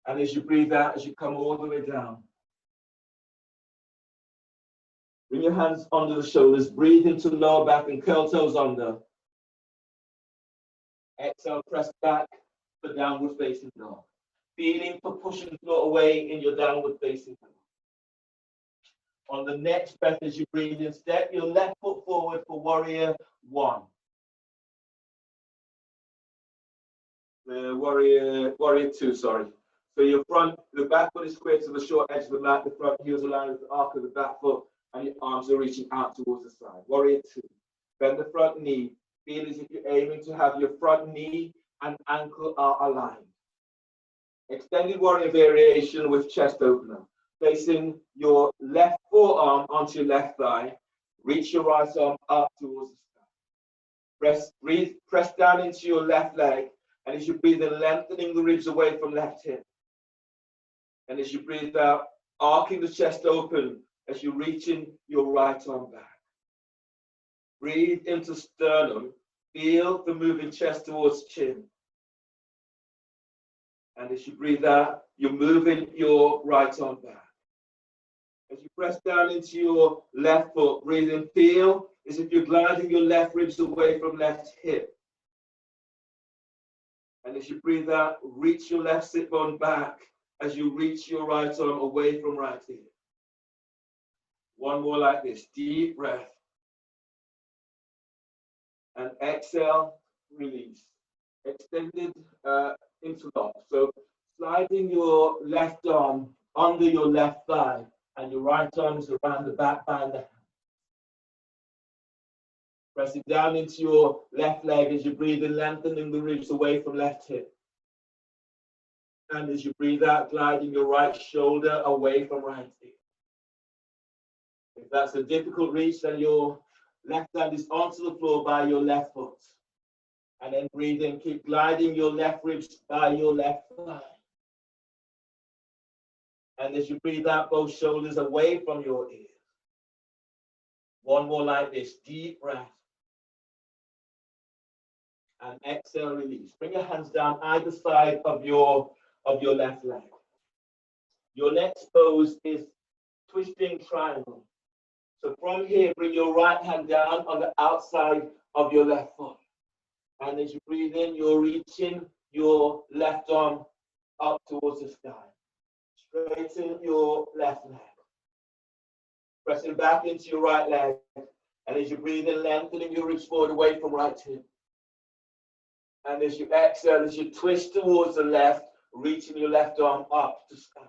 [SPEAKER 2] And as you breathe out, as you come all the way down. Bring your hands under the shoulders. Breathe into the lower back and curl toes under. Exhale, press back for downward facing dog. Feeling for pushing the floor away in your downward facing dog. On the next breath, as you breathe in, step your left foot forward for warrior one. Warrior two, sorry. So your the back foot is square to the short edge of the mat, the front heels aligned with the arc of the back foot, and your arms are reaching out towards the side. Warrior two. Bend the front knee. Feel as if you're aiming to have your front knee and ankle are aligned. Extended warrior variation with chest opener. Placing your left forearm onto your left thigh. Reach your right arm up towards the sky. Press down into your left leg. And as you breathe in, lengthening the ribs away from left hip. And as you breathe out, arcing the chest open as you reach in your right arm back. Breathe into sternum. Feel the moving chest towards chin. And as you breathe out, you're moving your right arm back. As you press down into your left foot, breathe in, feel as if you're gliding your left ribs away from left hip. And as you breathe out, reach your left sit bone back as you reach your right arm away from right hip. One more like this, deep breath. And exhale, release. Extended interlock. So sliding your left arm under your left thigh and your right arm is around the back behind the hand. Pressing down into your left leg as you breathe in, lengthening the ribs away from left hip. And as you breathe out, gliding your right shoulder away from right hip. If that's a difficult reach, then your left hand is onto the floor by your left foot. And then breathe in, keep gliding your left ribs by your left thigh. And as you breathe out, both shoulders away from your ears. One more like this, deep breath. And exhale, release. Bring your hands down either side of your left leg. Your next pose is twisting triangle. So from here, bring your right hand down on the outside of your left foot. And as you breathe in, you're reaching your left arm up towards the sky. Straighten your left leg. Pressing back into your right leg. And as you breathe in, lengthening your ribs forward away from right hip. And as you exhale, as you twist towards the left, reaching your left arm up to sky.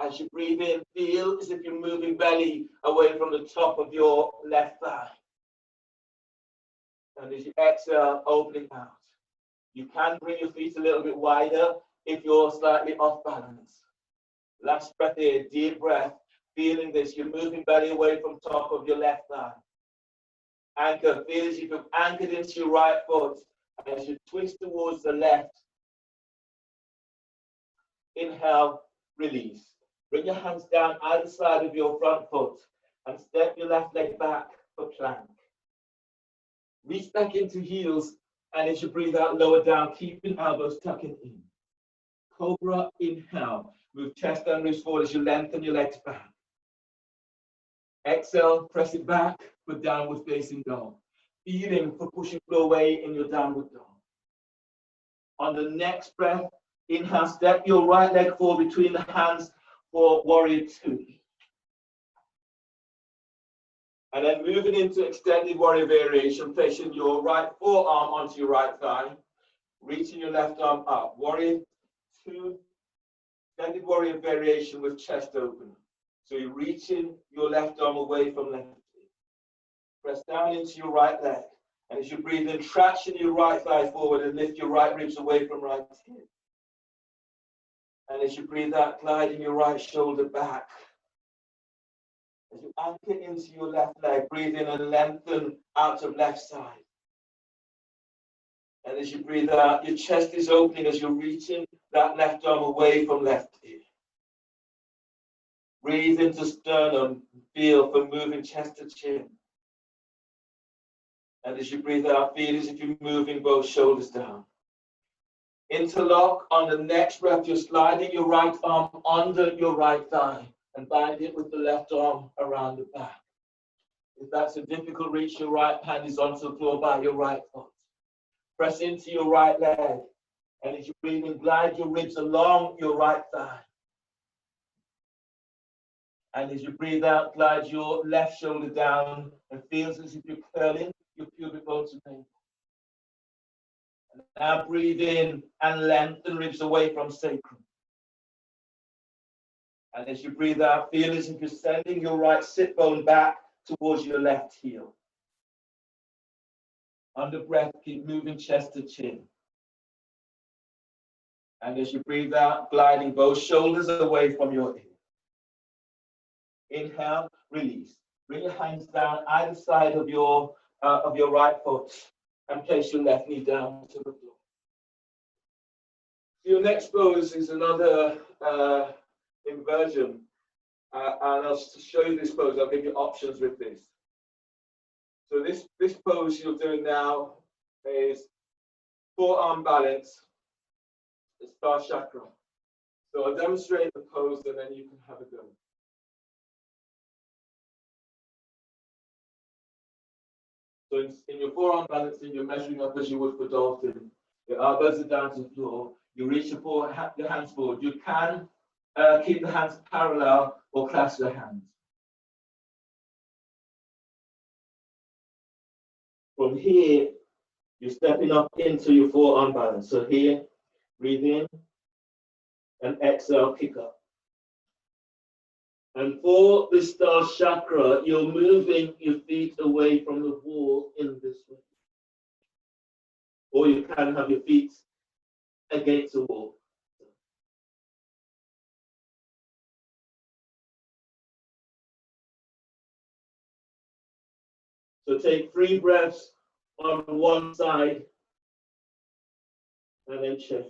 [SPEAKER 2] As you breathe in, feel as if you're moving belly away from the top of your left thigh. And as you exhale, opening out. You can bring your feet a little bit wider if you're slightly off balance. Last breath here, deep breath. Feeling this, you're moving belly away from top of your left thigh. Anchor, feel as if you've anchored into your right foot. As you twist towards the left. Inhale, release. Bring your hands down either side of your front foot and step your left leg back for plank. Reach back into heels, and as you breathe out, lower down, keeping elbows tucking in. Cobra, inhale. Move chest and ribs forward as you lengthen your legs back. Exhale, press it back for downward facing dog. Feeling for pushing floor away in your downward dog. On the next breath, inhale, step your right leg forward between the hands for warrior two. And then moving into extended warrior variation, placing your right forearm onto your right thigh, reaching your left arm up. Warrior two, extended warrior variation with chest open. So you're reaching your left arm away from left hip. Press down into your right leg. And as you breathe in, traction your right thigh forward and lift your right ribs away from right hip. And as you breathe out, gliding your right shoulder back. As you anchor into your left leg, breathe in and lengthen out of left side. And as you breathe out, your chest is opening as you're reaching that left arm away from left ear. Breathe into sternum, feel for moving chest to chin. And as you breathe out, feel as if you're moving both shoulders down. Interlock. On the next breath, you're sliding your right arm under your right thigh and bind it with the left arm around the back. If that's a difficult reach, your right hand is onto the floor by your right foot. Press into your right leg. And as you breathe in, glide your ribs along your right thigh. And as you breathe out, glide your left shoulder down and feels as if you're curling your pubic bone to navel. And now breathe in and lengthen ribs away from sacrum. And as you breathe out, feel as if you're sending your right sit bone back towards your left heel. Under breath, keep moving chest to chin. And as you breathe out, gliding both shoulders away from your ear. Inhale, release. Bring your hands down either side of your right foot and place your left knee down to the floor. Your next pose is another inversion. And I'll show you this pose. I'll give you options with this. So this pose you're doing now is forearm balance, the star chakra. So I'll demonstrate the pose and then you can have a go. So in your forearm balancing, you're measuring up as you would for dolphin. Your elbows are down to the floor. You reach your hands forward. You can keep the hands parallel or clasp the hands. From here, you're stepping up into your forearm balance. So here, breathe in and exhale, kick up. And for the star chakra, you're moving your feet away from the wall in this way. Or you can have your feet against the wall. So take 3 breaths on one side and then change.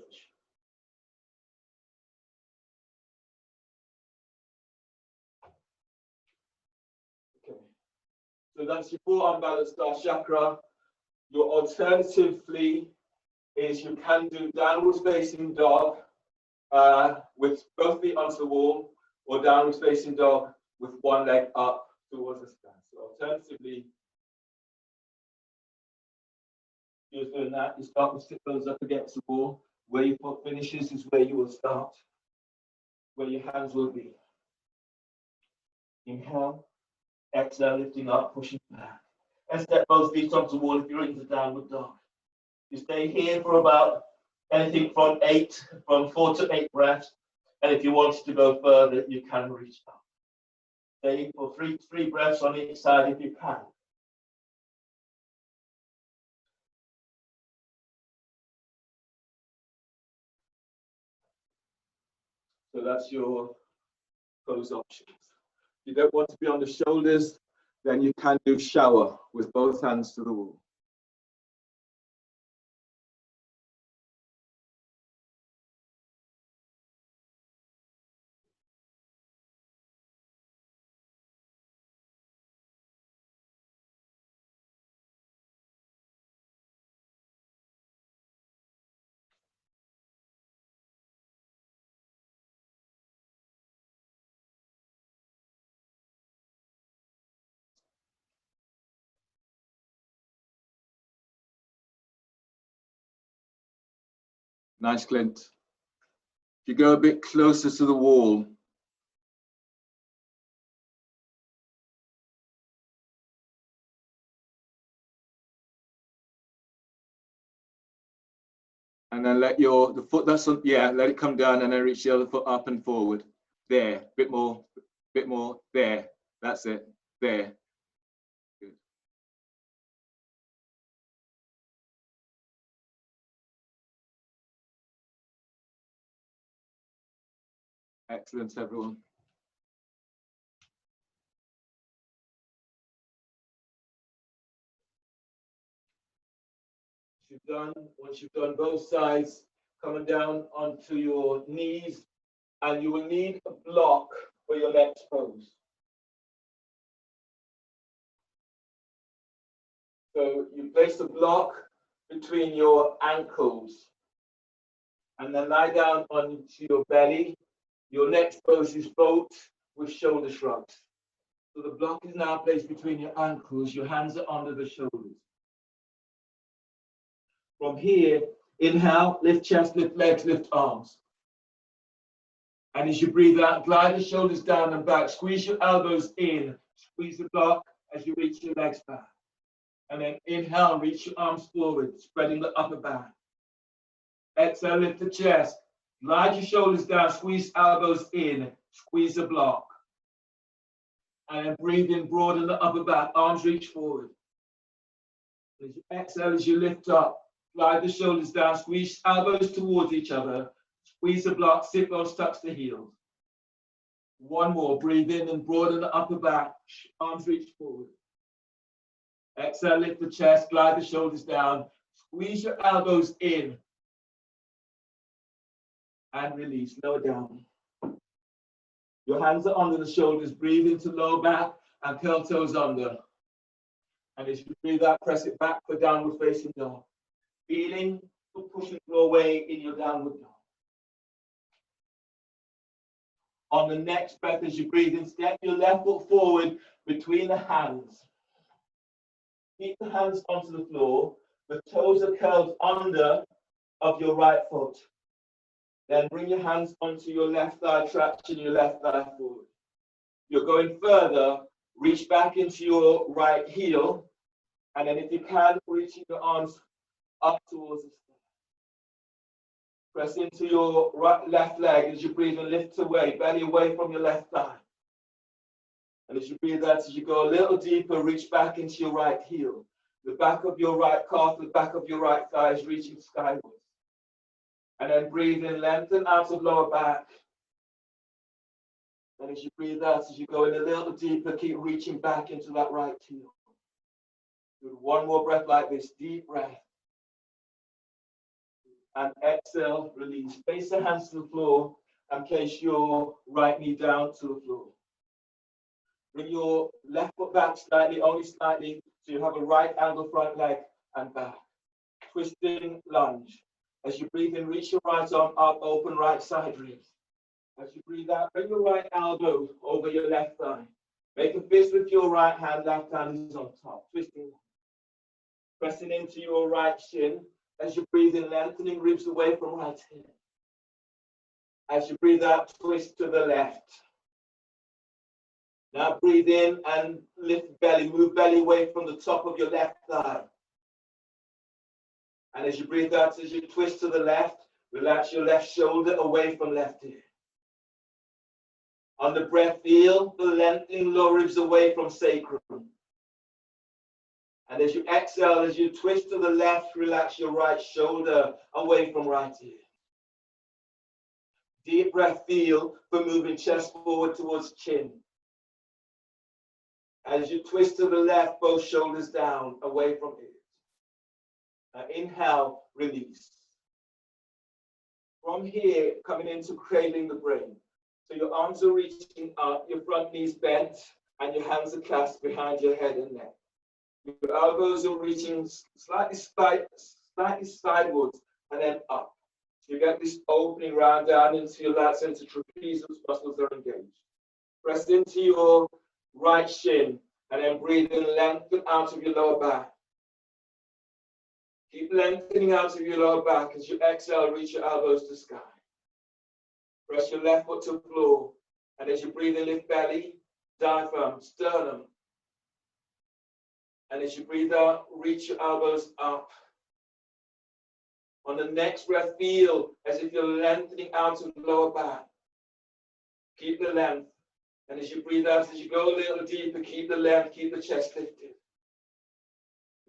[SPEAKER 2] Okay. So that's your forearm balance star chakra.
[SPEAKER 1] Your alternatively is you can do downward facing dog with both feet onto the wall, or downward facing dog with one leg up towards the sky. So alternatively, you're doing that. You start with sit bones up against the wall. Where your foot finishes is where you will start, where your hands will be. Inhale, exhale, lifting up, pushing back. And step both feet onto the wall if you're into downward dog. You stay here for about anything from 4 to 8 breaths. And if you wanted to go further, you can reach up. Stay for three breaths on each side if you can. So that's your pose options. If you don't want to be on the shoulders, then you can do shower with both hands to the wall. Nice, Clint. If you go a bit closer to the wall, and then let the foot that's on, let it come down and then reach the other foot up and forward. There, bit more, there. That's it, there. Good. Excellent, everyone. Once you've done both sides, coming down onto your knees, and you will need a block for your next pose. So you place a block between your ankles, and then lie down onto your belly. Your next pose is boat with shoulder shrugs. So the block is now placed between your ankles. Your hands are under the shoulders. From here, inhale, lift chest, lift legs, lift arms. And as you breathe out, glide the shoulders down and back. Squeeze your elbows in. Squeeze the block as you reach your legs back. And then inhale, reach your arms forward, spreading the upper back. Exhale, lift the chest. Glide your shoulders down, squeeze elbows in, squeeze the block. And then breathe in, broaden the upper back, arms reach forward. As you exhale, as you lift up, glide the shoulders down, squeeze elbows towards each other, squeeze the block, sit bones touch the heels. One more, breathe in and broaden the upper back, arms reach forward. Exhale, lift the chest, glide the shoulders down, squeeze your elbows in, and release, lower down. Your hands are under the shoulders, breathe into lower back and curl toes under. And as you breathe out, press it back for downward facing dog. Feeling the pushing floor away in your downward dog. On the next breath, as you breathe in, step your left foot forward between the hands. Keep the hands onto the floor. The toes are curled under of your right foot. Then bring your hands onto your left thigh, traction your left thigh forward. You're going further, reach back into your right heel, and then if you can, reaching your arms up towards the sky. Press into your left leg as you breathe and lift away, belly away from your left thigh. And as you breathe out, as you go a little deeper, reach back into your right heel. The back of your right calf, the back of your right thigh is reaching skyward. And then breathe in, lengthen out of lower back. And as you breathe out, as you go in a little deeper, keep reaching back into that right heel. Do one more breath like this, deep breath. And exhale, release. Place the hands to the floor and place your right knee down to the floor. Bring your left foot back slightly, only slightly, so you have a right angle front leg and back. Twisting lunge. As you breathe in, reach your right arm up, open right side ribs. As you breathe out, bring your right elbow over your left thigh. Make a fist with your right hand, left hand is on top. Twisting. Pressing into your right shin. As you breathe in, lengthening ribs away from right hip. As you breathe out, twist to the left. Now breathe in and lift belly. Move belly away from the top of your left thigh. And as you breathe out, as you twist to the left, relax your left shoulder away from left ear. On the breath, feel the lengthening lower ribs away from sacrum. And as you exhale, as you twist to the left, relax your right shoulder away from right ear. Deep breath, feel for moving chest forward towards chin. As you twist to the left, both shoulders down, away from it. Inhale, release. From here, coming into cradling the brain. So your arms are reaching up, your front knees bent, and your hands are clasped behind your head and neck. Your elbows are reaching slightly sideways and then up. So you get this opening round down into your lats, into trapezius muscles are engaged. Press into your right shin and then breathe in, lengthen out of your lower back. Keep lengthening out of your lower back. As you exhale, reach your elbows to sky. Press your left foot to the floor. And as you breathe in, lift belly, diaphragm, sternum. And as you breathe out, reach your elbows up. On the next breath, feel as if you're lengthening out of the lower back. Keep the length. And as you breathe out, as you go a little deeper, keep the length, keep the chest lifted.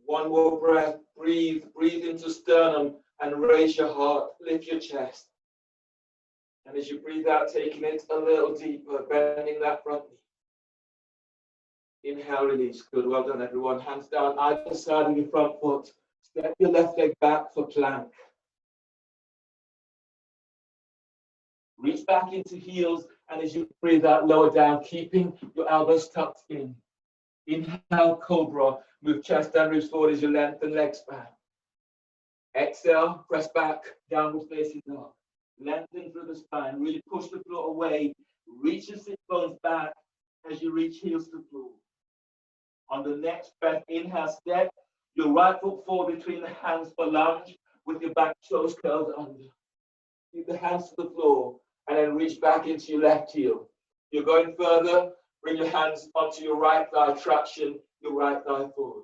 [SPEAKER 1] One more breath, breathe into sternum and raise your heart, lift your chest. And as you breathe out, taking it a little deeper, bending that front knee. Inhale, release. Good, well done everyone. Hands down, either side of your front foot. Step your left leg back for plank. Reach back into heels, and as you breathe out, lower down, keeping your elbows tucked in. Inhale, cobra. Move chest and ribs forward as you lengthen legs back. Exhale, press back, downward facing dog. Lengthen through the spine. Really push the floor away. Reach your sit bones back as you reach heels to the floor. On the next breath, inhale, step your right foot forward between the hands for lunge with your back toes curled under. Keep the hands to the floor and then reach back into your left heel. You're going further, bring your hands onto your right thigh, traction your right thigh forward.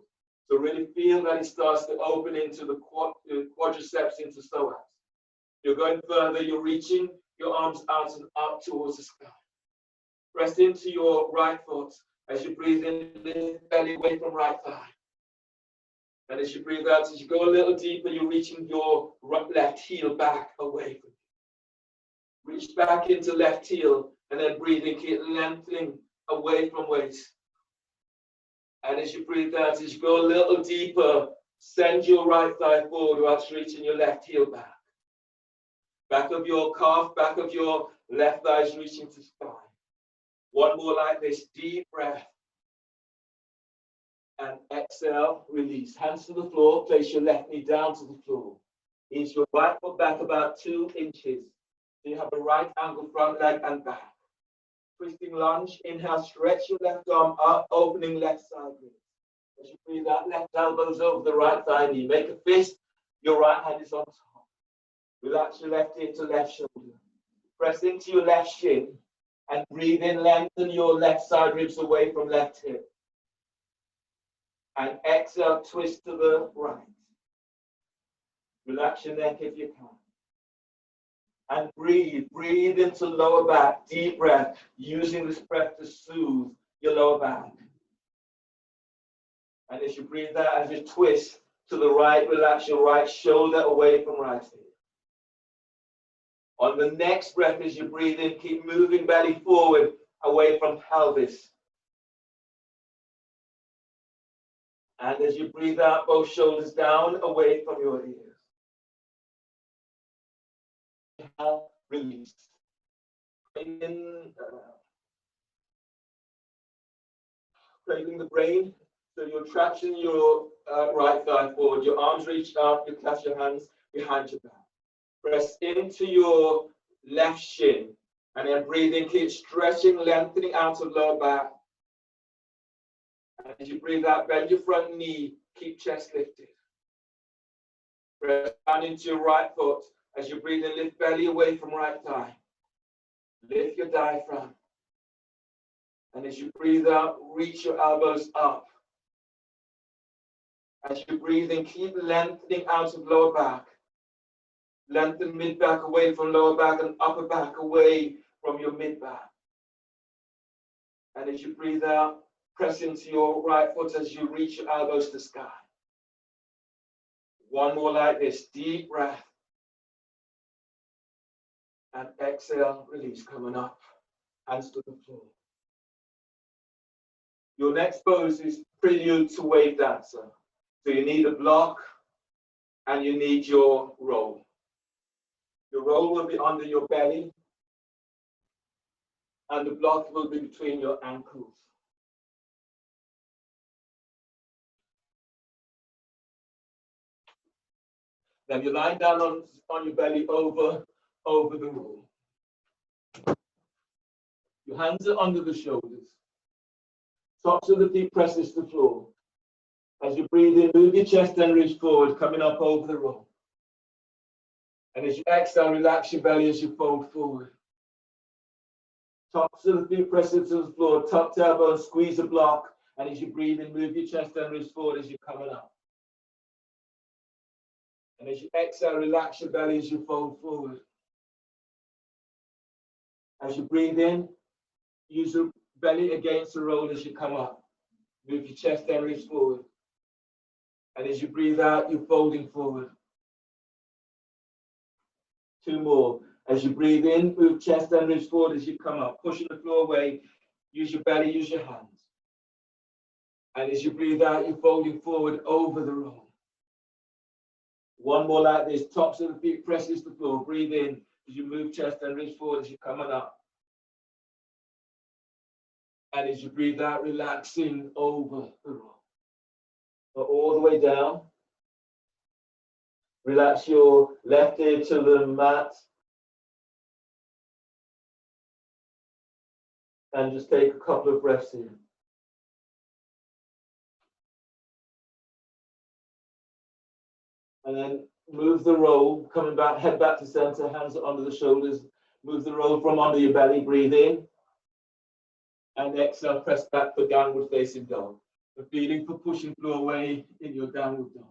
[SPEAKER 1] So really feel that it starts to open into the quadriceps, into psoas. You're going further, you're reaching your arms out and up towards the sky. Press into your right foot as you breathe in, lift belly away from right thigh. And as you breathe out, as you go a little deeper, you're reaching your left heel back away from you. Reach back into left heel and then breathing, keep lengthening away from waist. And as you breathe out, as you go a little deeper, send your right thigh forward whilst reaching your left heel back. Back of your calf, back of your left thigh is reaching to spine. One more like this, deep breath. And exhale, release. Hands to the floor, place your left knee down to the floor. Ease your right foot back about 2 inches. So you have a right angle front leg and back. Twisting lunge, inhale, stretch your left arm up, opening left side rib. As you breathe out, left elbows over the right thigh knee. Make a fist, your right hand is on top. Relax your left ear to left shoulder. Press into your left shin and breathe in, lengthen your left side ribs away from left hip. And exhale, twist to the right. Relax your neck if you can. And breathe into lower back, deep breath, using this breath to soothe your lower back. And as you breathe out, as you twist to the right, relax your right shoulder away from right hip. On the next breath, as you breathe in, keep moving belly forward, away from pelvis. And as you breathe out, both shoulders down, away from your ears. Inhale, release. Cradling the brain. So you're traction your right thigh forward, your arms reach up, you clasp your hands behind your back. Press into your left shin, and then breathe in, keep stretching, lengthening out of lower back. As you breathe out, bend your front knee, keep chest lifted. Press down into your right foot. As you breathe in, lift belly away from right thigh. Lift your diaphragm. And as you breathe out, reach your elbows up. As you breathe in, keep lengthening out of lower back. Lengthen mid back away from lower back and upper back away from your mid back. And as you breathe out, press into your right foot as you reach your elbows to the sky. One more like this, deep breath. And exhale, release, coming up, hands to the floor. Your next pose is prelude to wave dancer. So you need a block and you need your roll. Your roll will be under your belly and the block will be between your ankles. Then you lie down on your belly over the roll. Your hands are under the shoulders. Tops of the feet presses the floor. As you breathe in, move your chest and reach forward, coming up over the roll. And as you exhale, relax your belly as you fold forward. Tops of the feet press into the floor, tuck elbow, squeeze a block. And as you breathe in, move your chest and reach forward as you're coming up. And as you exhale, relax your belly as you fold forward. As you breathe in, use your belly against the roll as you come up. Move your chest and reach forward. And as you breathe out, you're folding forward. Two more. As you breathe in, move chest and reach forward as you come up. Pushing the floor away. Use your belly, use your hands. And as you breathe out, you're folding forward over the roll. One more like this. Tops of the feet presses the floor. Breathe in as you move chest and reach forward as you're coming up. And as you breathe out, relaxing over the roll. So all the way down. Relax your left ear to the mat. And just take a couple of breaths in. And then move the roll, coming back, head back to center, hands are under the shoulders. Move the roll from under your belly, breathe in. And exhale, press back for downward facing dog. The feeling for pushing floor away in your downward dog.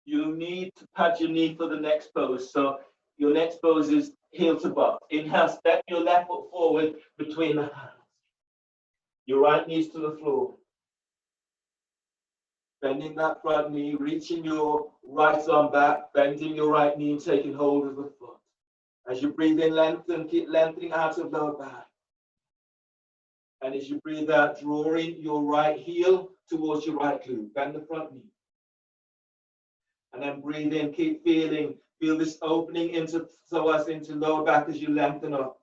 [SPEAKER 1] You'll need to pad your knee for the next pose. So your next pose is heel to butt. Inhale, step your left foot forward between the hands. Your right knees to the floor. Bending that front knee, reaching your right arm back, bending your right knee and taking hold of the foot. As you breathe in, lengthen, keep lengthening out of lower back. And as you breathe out, drawing your right heel towards your right glute. Bend the front knee. And then breathe in, keep feeling. Feel this opening into psoas, into lower back as you lengthen up.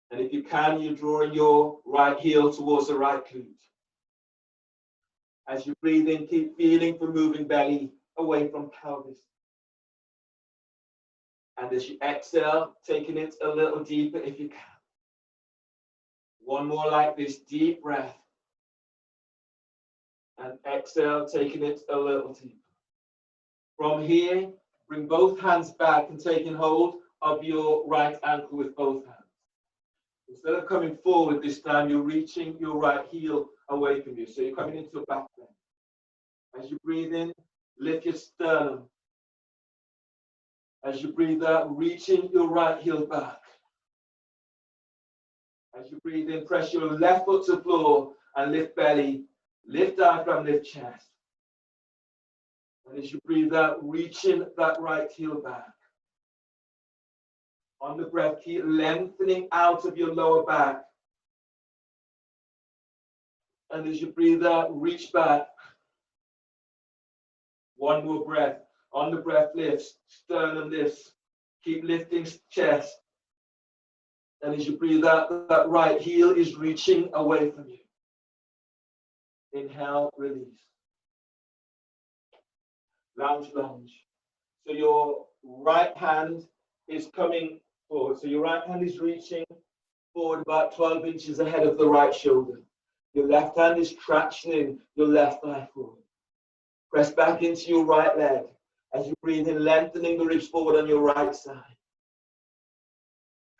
[SPEAKER 1] And if you can, you're drawing your right heel towards the right glute. As you breathe in, keep feeling for moving belly away from pelvis. And as you exhale, taking it a little deeper if you can. One more like this, deep breath. And exhale, taking it a little deeper. From here, bring both hands back and taking hold of your right ankle with both hands. Instead of coming forward this time, you're reaching your right heel away from you. So you're coming into a back bend. As you breathe in, lift your sternum. As you breathe out, reaching your right heel back. As you breathe in, press your left foot to the floor and lift belly, lift diaphragm, lift chest. And as you breathe out, reaching that right heel back. On the breath, keep lengthening out of your lower back. And as you breathe out, reach back. One more breath. On the breath, lifts, sternum lifts. Keep lifting chest. And as you breathe out, that right heel is reaching away from you.
[SPEAKER 2] Inhale, release. Lounge, lunge. So your right hand is coming forward. So your right hand is reaching forward about 12 inches ahead of the right shoulder. Your left hand is tractioning your left thigh forward. Press back into your right leg as you breathe in, lengthening the ribs forward on your right side.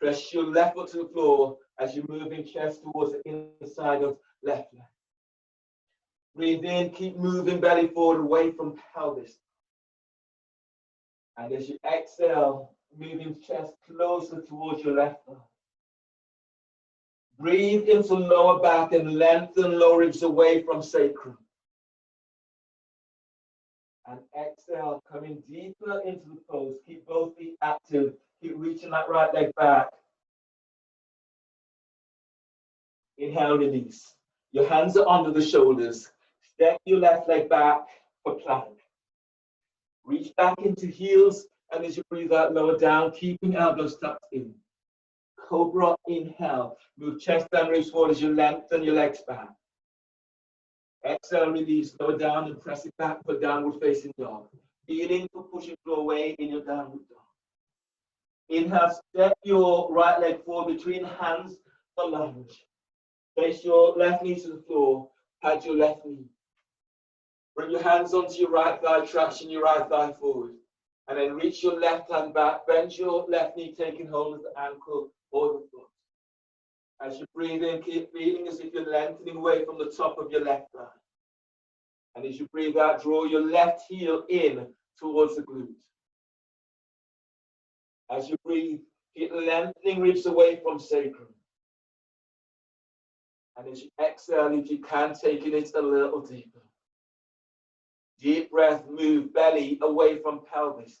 [SPEAKER 2] Press your left foot to the floor as you're moving chest towards the inside of left leg. Breathe in, keep moving belly forward away from pelvis. And as you exhale, moving chest closer towards your left thigh. Breathe into lower back and lengthen lower ribs away from sacrum. And exhale, coming deeper into the pose. Keep both feet active. Keep reaching that right leg back. Inhale, release. Your hands are under the shoulders. Step your left leg back for plank. Reach back into heels, and as you breathe out, lower down, keeping elbows tucked in. Cobra, inhale. Move chest and ribs forward as you lengthen your legs back. Exhale, release, lower down and press it back for downward facing dog. Feeling for pushing floor away in your downward dog. Inhale, step your right leg forward between hands for lunge. Place your left knee to the floor, pad your left knee. Bring your hands onto your right thigh, traction your right thigh forward. And then reach your left hand back, bend your left knee, taking hold of the ankle or the foot. As you breathe in, keep feeling as if you're lengthening away from the top of your left thigh. And as you breathe out, draw your left heel in towards the glute. As you breathe, keep lengthening ribs away from sacrum. And as you exhale, if you can, taking it a little deeper. Deep breath, move belly away from pelvis.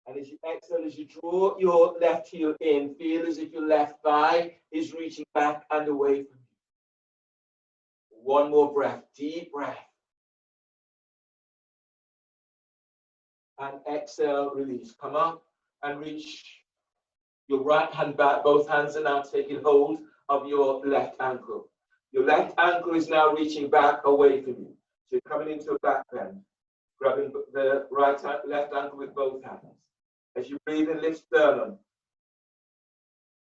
[SPEAKER 2] And as you exhale, as you draw your left heel in, feel as if your left thigh is reaching back and away from you. One more breath, deep breath. And exhale, release. Come up and reach your right hand back. Both hands are now taking hold of your left ankle. Your left ankle is now reaching back away from you. So you're coming into a back bend, grabbing the left ankle with both hands. As you breathe in, lift sternum.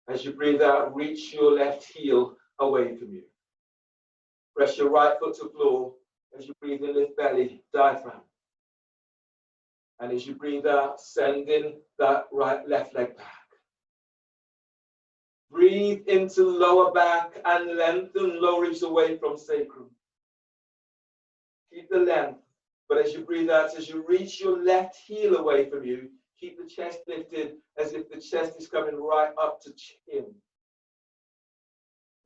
[SPEAKER 2] As you breathe out, reach your left heel away from you. Press your right foot to floor. As you breathe in, lift belly, diaphragm. And as you breathe out, sending that left leg back. Breathe into lower back and lengthen lower ribs away from sacrum. Keep the length, but as you breathe out, as you reach your left heel away from you, keep the chest lifted as if the chest is coming right up to chin.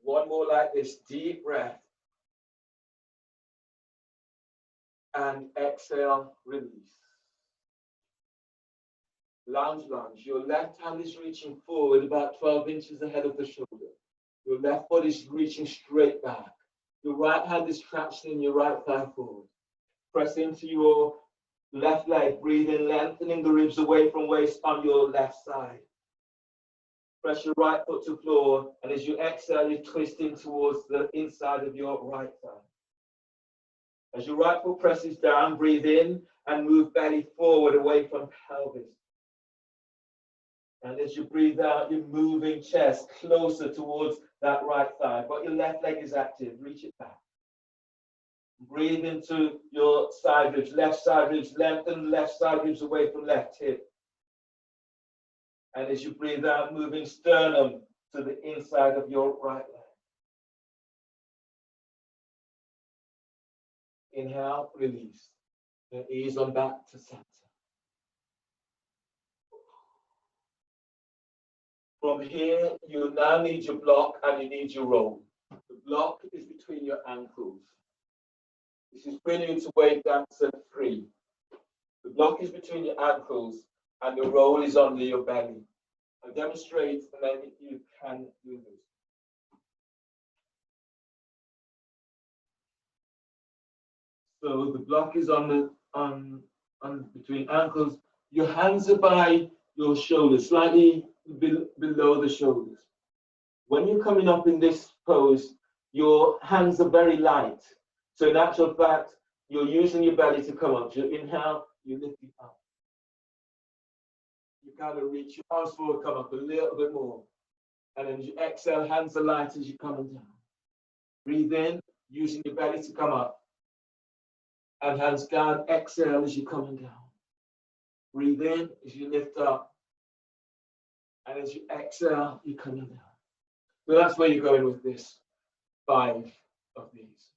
[SPEAKER 2] One more like this, deep breath. And exhale, release. Lounge, lunge. Your left hand is reaching forward about 12 inches ahead of the shoulder. Your left foot is reaching straight back. Your right hand is tractioning your right thigh forward. Press into your left leg. Breathe in, lengthening the ribs away from waist on your left side. Press your right foot to floor, and as you exhale, you're twisting towards the inside of your right thigh. As your right foot presses down, breathe in and move belly forward away from pelvis. And as you breathe out, you're moving chest closer towards that right thigh, but your left leg is active. Reach it back. Breathe into your side ribs, left side ribs, lengthen left side ribs away from left hip. And as you breathe out, moving sternum to the inside of your right leg. Inhale, release. And ease on back to center. From here, you now need your block and you need your roll. The block is between your ankles. This is bringing you to wave dancer 3. The block is between your ankles and the roll is under your belly. I'll demonstrate and then you can do this. So the block is on between ankles. Your hands are by your shoulders, slightly below the shoulders. When you're coming up in this pose, Your hands are very light. So in actual fact, you're using your belly to come up. So you inhale, you lift it up. You kind of reach your arms forward, come up a little bit more. And then you exhale, hands are light as you're coming down. Breathe in, using your belly to come up. And hands down, exhale as you're coming down. Breathe in as you lift up. And as you exhale, you're coming down. So that's where you're going with this. 5 of these.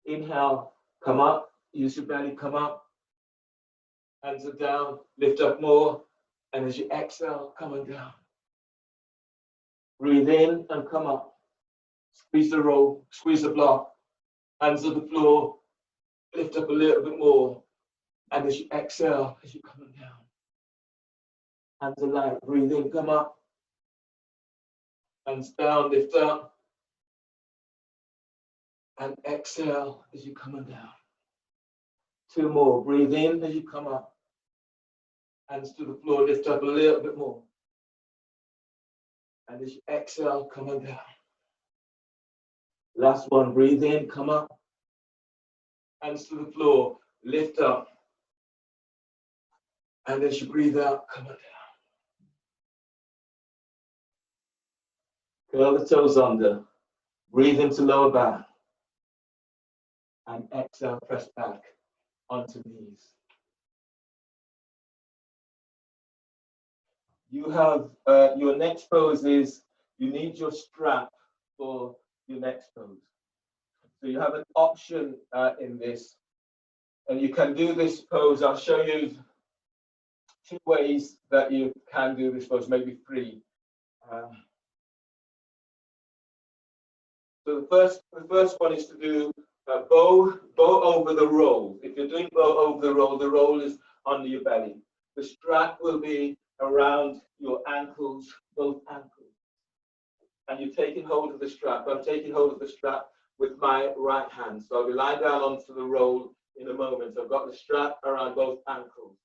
[SPEAKER 2] Inhale, come up, use your belly, come up. Hands are down, lift up more. And as you exhale, coming down. Breathe in and come up. Squeeze the roll, squeeze the block. Hands on the floor, lift up a little bit more. And as you exhale, as you're coming down. Hands are light, breathe in, come up. Hands down, lift up. And exhale as you're coming down. 2 more, breathe in as you come up. Hands to the floor, lift up a little bit more. And as you exhale, coming down. Last one, breathe in, come up. Hands to the floor, lift up. And as you breathe out, coming down. Curl the toes under. Breathe into lower back. And exhale, press back onto knees. You have your next pose is you need your strap for your next pose. So you have an option in this, and you can do this pose. I'll show you 2 ways that you can do this pose, maybe 3. So the first one is to do bow over the roll. If you're doing bow over the roll is under your belly. The strap will be around your ankles, both ankles. And you're taking hold of the strap. I'm taking hold of the strap with my right hand. So I'll be lying down onto the roll in a moment. I've got the strap around both ankles.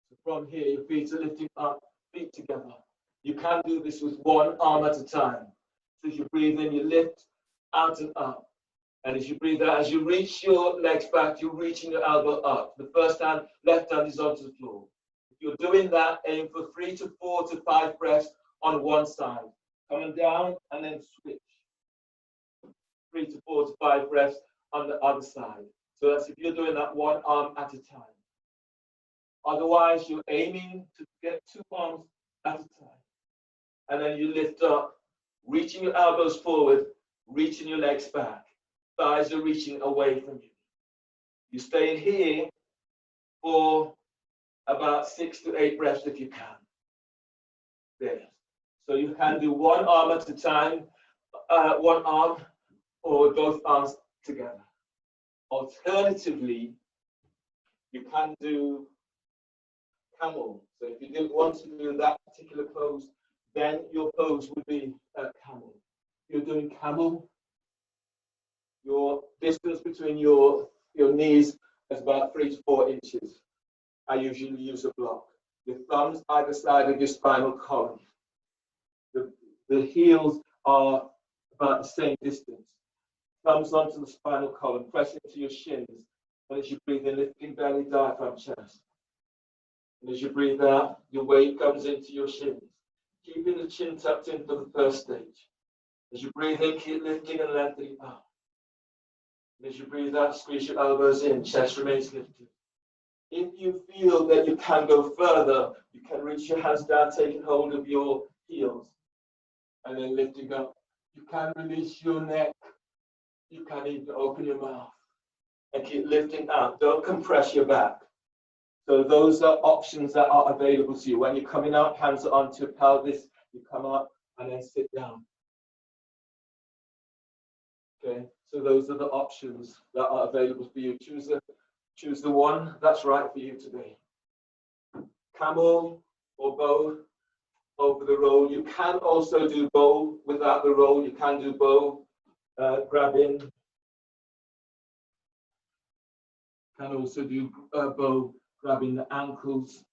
[SPEAKER 2] So from here, your feet are lifting up, feet together. You can do this with 1 arm at a time. So as you breathe in, you lift out and up. And as you breathe out, as you reach your legs back, you're reaching your elbow up. The first hand, left hand is onto the floor. If you're doing that, aim for 3 to 4 to 5 breaths on one side. Coming down and then switch. 3 to 4 to 5 breaths on the other side. So that's if you're doing that 1 arm at a time. Otherwise, you're aiming to get 2 arms at a time. And then you lift up, reaching your elbows forward, reaching your legs back. Thighs are reaching away from you. You stay here for about 6 to 8 breaths if you can. There. So you can do 1 arm at a time, 1 arm, or both arms together. Alternatively, you can do camel. So if you didn't want to do that particular pose, then your pose would be camel. You're doing camel. Your distance between your knees is about 3 to 4 inches. I usually use a block. Your thumbs either side of your spinal column. The heels are about the same distance. Thumbs onto the spinal column, press into your shins. And as you breathe in, lifting belly, diaphragm, chest. And as you breathe out, your weight comes into your shins. Keeping the chin tucked in for the first stage. As you breathe in, keep lifting and lengthening up. And as you breathe out, squeeze your elbows in, chest remains lifted. If you feel that you can go further, you can reach your hands down, taking hold of your heels, and then lifting up. You can release your neck. You can even open your mouth and keep lifting out. Don't compress your back. So those are options that are available to you. When you're coming up, hands are onto your pelvis, you come up and then sit down. Okay, so those are the options that are available for you. Choose the one that's right for you today. Camel or bow over the roll. You can also do bow without the roll. You can do bow grabbing. Can also do bow grabbing the ankles.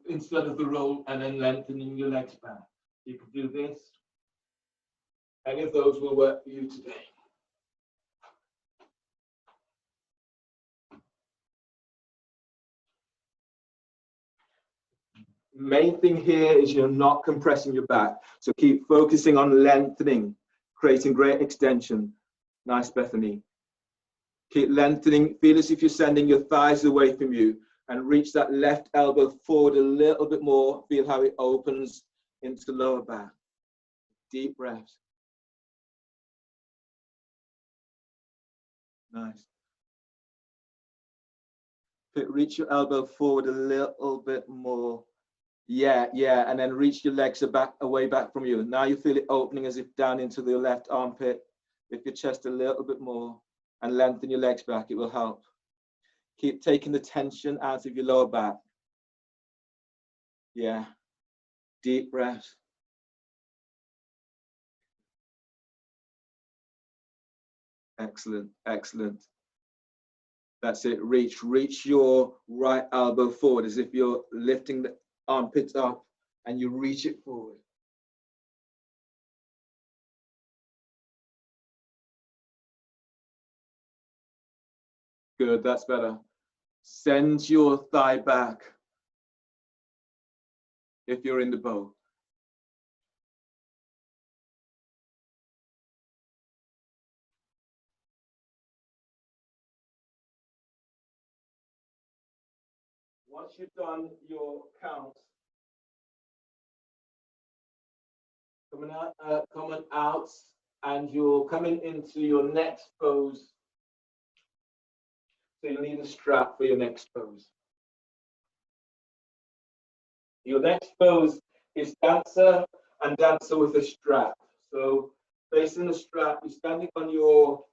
[SPEAKER 1] instead of the roll, and then lengthening your legs back. You can do this. Any of those will work for you today. Main thing here is you're not compressing your back. So keep focusing on lengthening, creating great extension. Nice, Bethany. Keep lengthening. Feel as if you're sending your thighs away from you, and reach that left elbow forward a little bit more. Feel how it opens into the lower back. Deep breaths. Nice. Reach your elbow forward a little bit more. Yeah, and then reach your legs away back from you. Now you feel it opening as if down into the left armpit. Lift your chest a little bit more and lengthen your legs back. It will help. Keep taking the tension out of your lower back. Yeah, deep breaths. Excellent, excellent. That's it. Reach your right elbow forward as if you're lifting the armpits up, and you reach it forward. Good, that's better. Send your thigh back if you're in the bow. Once you've done your count, coming out, and you're coming into your next pose. So you need a strap for your next pose. Your next pose is dancer and dancer with a strap. So facing the strap, you're standing on your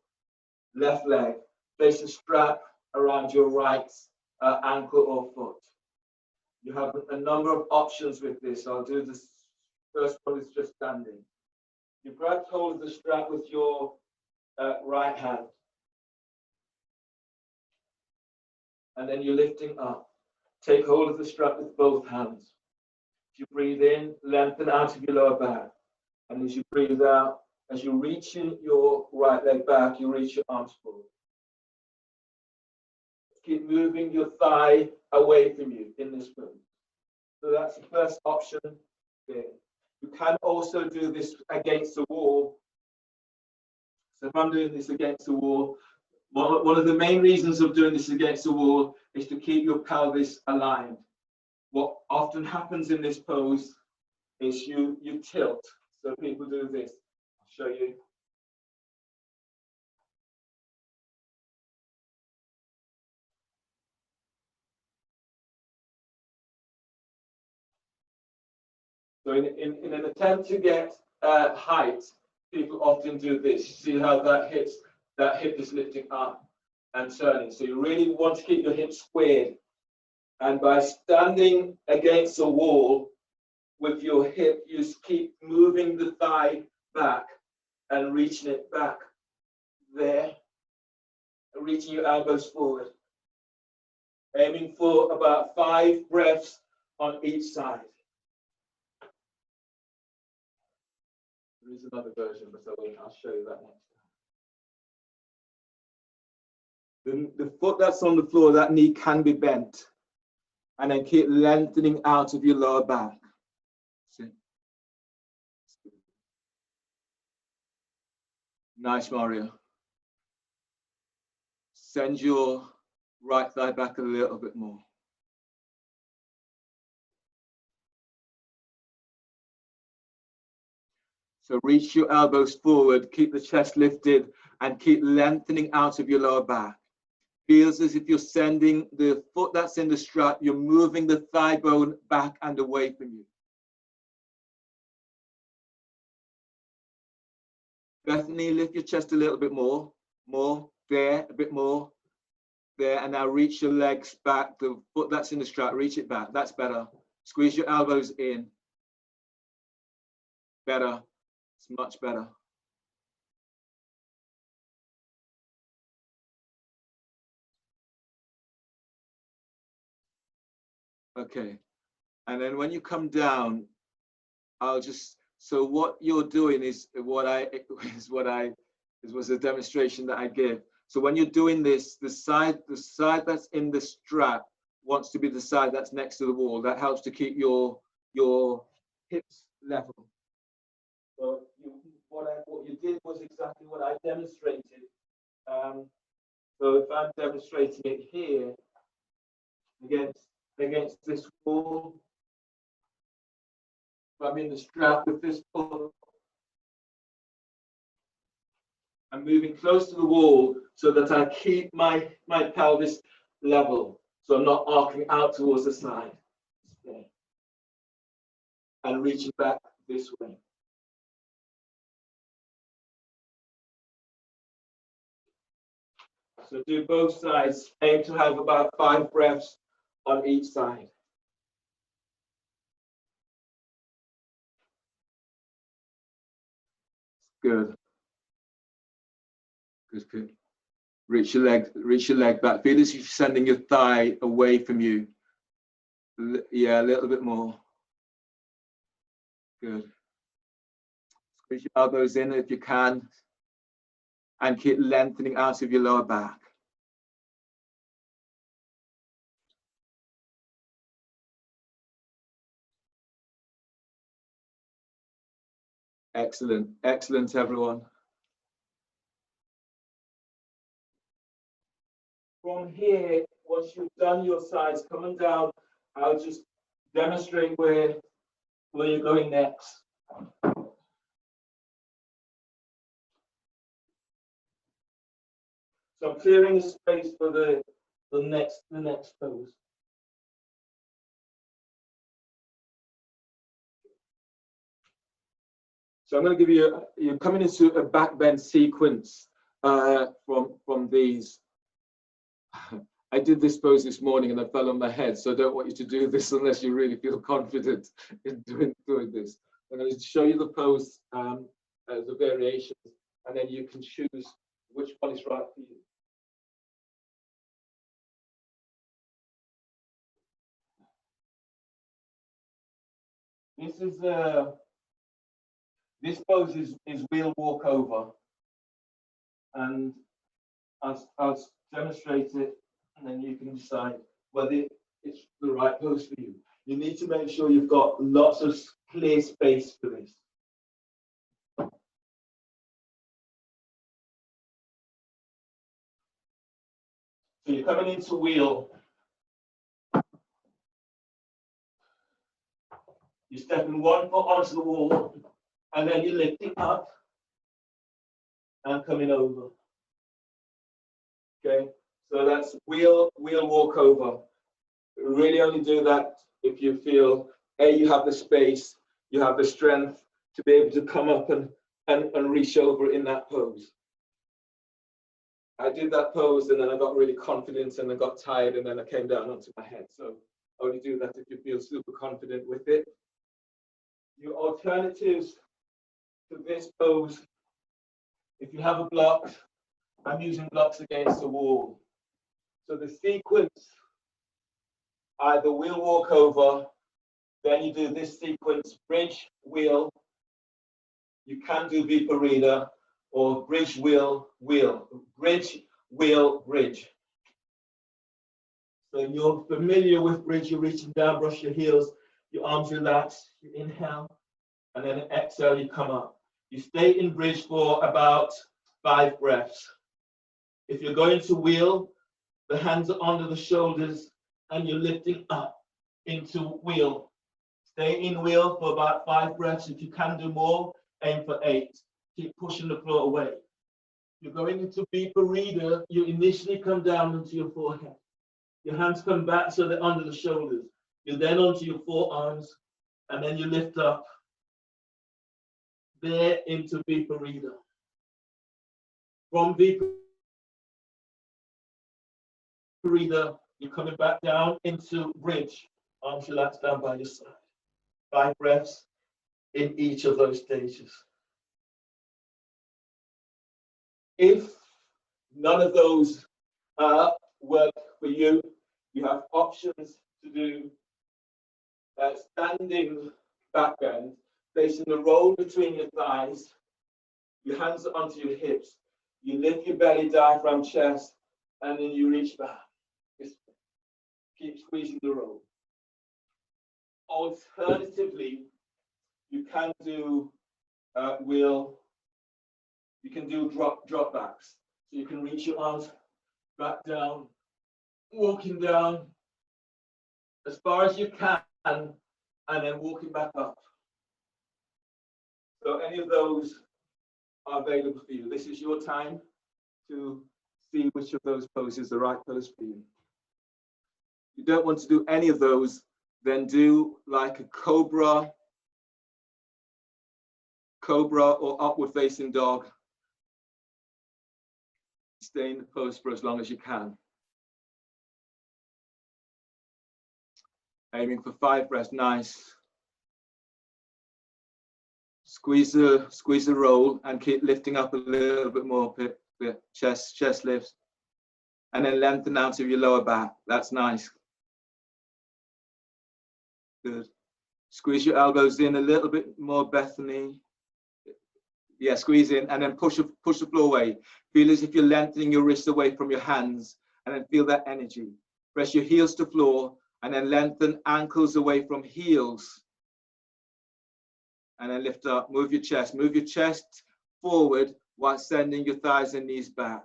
[SPEAKER 1] left leg, place a strap around your right ankle or foot. You have a number of options with this. I'll do this. First one is just standing. You grab hold of the strap with your right hand, and then you're lifting up. Take hold of the strap with both hands. As you breathe in, lengthen out of your lower back. And as you breathe out, as you reach in your right leg back, you reach your arms forward. Keep moving your thigh away from you in this pose. So that's the first option there. You can also do this against the wall. So if I'm doing this against the wall, one of the main reasons of doing this against the wall is to keep your pelvis aligned. What often happens in this pose is you tilt. So people do this. I'll show you. So in an attempt to get height, people often do this. See how that hip is lifting up and turning. So you really want to keep your hips squared. And by standing against the wall with your hip, you keep moving the thigh back and reaching it back there, reaching your elbows forward. Aiming for about 5 breaths on each side. There is another version, but I'll show you that next time. The foot that's on the floor, that knee can be bent. And then keep lengthening out of your lower back. See? Nice, Mario. Send your right thigh back a little bit more. So reach your elbows forward, keep the chest lifted, and keep lengthening out of your lower back. Feels as if you're sending the foot that's in the strap, you're moving the thigh bone back and away from you. Bethany, lift your chest a little bit more, there, a bit more, there, and now reach your legs back, the foot that's in the strap, reach it back, that's better. Squeeze your elbows in. Better, it's much better. Okay, And then when you come down, so what you're doing is was a demonstration that I gave. So when you're doing this, the side that's in the strap wants to be the side that's next to the wall. That helps to keep your hips level. So what you did was exactly what I demonstrated. So if I'm demonstrating it here against this wall, if I'm in the strap with this foot, I'm moving close to the wall so that I keep my pelvis level, so I'm not arcing out towards the side. Okay. And reaching back this way. So do both sides. Aim to have about 5 breaths on each side. Good. Good. Reach your leg back. Feel as if you're sending your thigh away from you. Yeah, a little bit more. Good. Squeeze your elbows in if you can, and keep lengthening out of your lower back. Excellent, excellent, everyone. From here, once you've done your sides coming down, I'll just demonstrate where you're going next. So I'm clearing the space for the next pose. So I'm going to give you, you're coming into a back bend sequence from these. I did this pose this morning and I fell on my head, so I don't want you to do this unless you really feel confident in doing this. I'm going to show you the pose, the variations, and then you can choose which one is right for you. This pose is wheel walk over, and I'll demonstrate it, and then you can decide whether it's the right pose for you. You need to make sure you've got lots of clear space for this. So you're coming into wheel. You're stepping one foot onto the wall, and then you're lifting up and coming over. Okay, so that's wheel walk over. Really only do that if you feel you have the space, you have the strength to be able to come up and reach over in that pose. I did that pose and then I got really confident and I got tired and then I came down onto my head. So only do that if you feel super confident with it. Your alternatives to this pose, if you have a block, I'm using blocks against the wall. So the sequence, either wheel walk over, then you do this sequence, bridge, wheel. You can do viparita or bridge, wheel, wheel, bridge, wheel, bridge. So you're familiar with bridge, you're reaching down, brush your heels, your arms relax, you inhale, and then exhale, you come up. You stay in bridge for about 5 breaths. If you're going to wheel, the hands are under the shoulders and you're lifting up into wheel. Stay in wheel for about 5 breaths. If you can do more, aim for 8. Keep pushing the floor away. You're going into viparita, you initially come down onto your forehead. Your hands come back so they're under the shoulders. You're then onto your forearms, and then you lift up there into viparita. From viparita, you're coming back down into bridge. Arms relaxed down by your side. 5 breaths in each of those stages. If none of those work for you, you have options to do Standing back bend, placing the roll between your thighs, your hands onto your hips. You lift your belly, diaphragm, chest, and then you reach back. Just keep squeezing the roll. Alternatively, you can do you can do drop backs. So you can reach your arms back down, walking down as far as you can, and then walking back up. So any of those are available for you. This is your time to see which of those poses is the right pose for you. If you don't want to do any of those, then do like a cobra or upward facing dog. Stay in the pose for as long as you can. Aiming for 5 breaths, nice. Squeeze the roll and keep lifting up a little bit more, chest lifts. And then lengthen out of your lower back, that's nice. Good. Squeeze your elbows in a little bit more, Bethany. Yeah, squeeze in and then push the floor away. Feel as if you're lengthening your wrists away from your hands, and then feel that energy. Press your heels to floor and then lengthen ankles away from heels. And then lift up, move your chest forward while sending your thighs and knees back.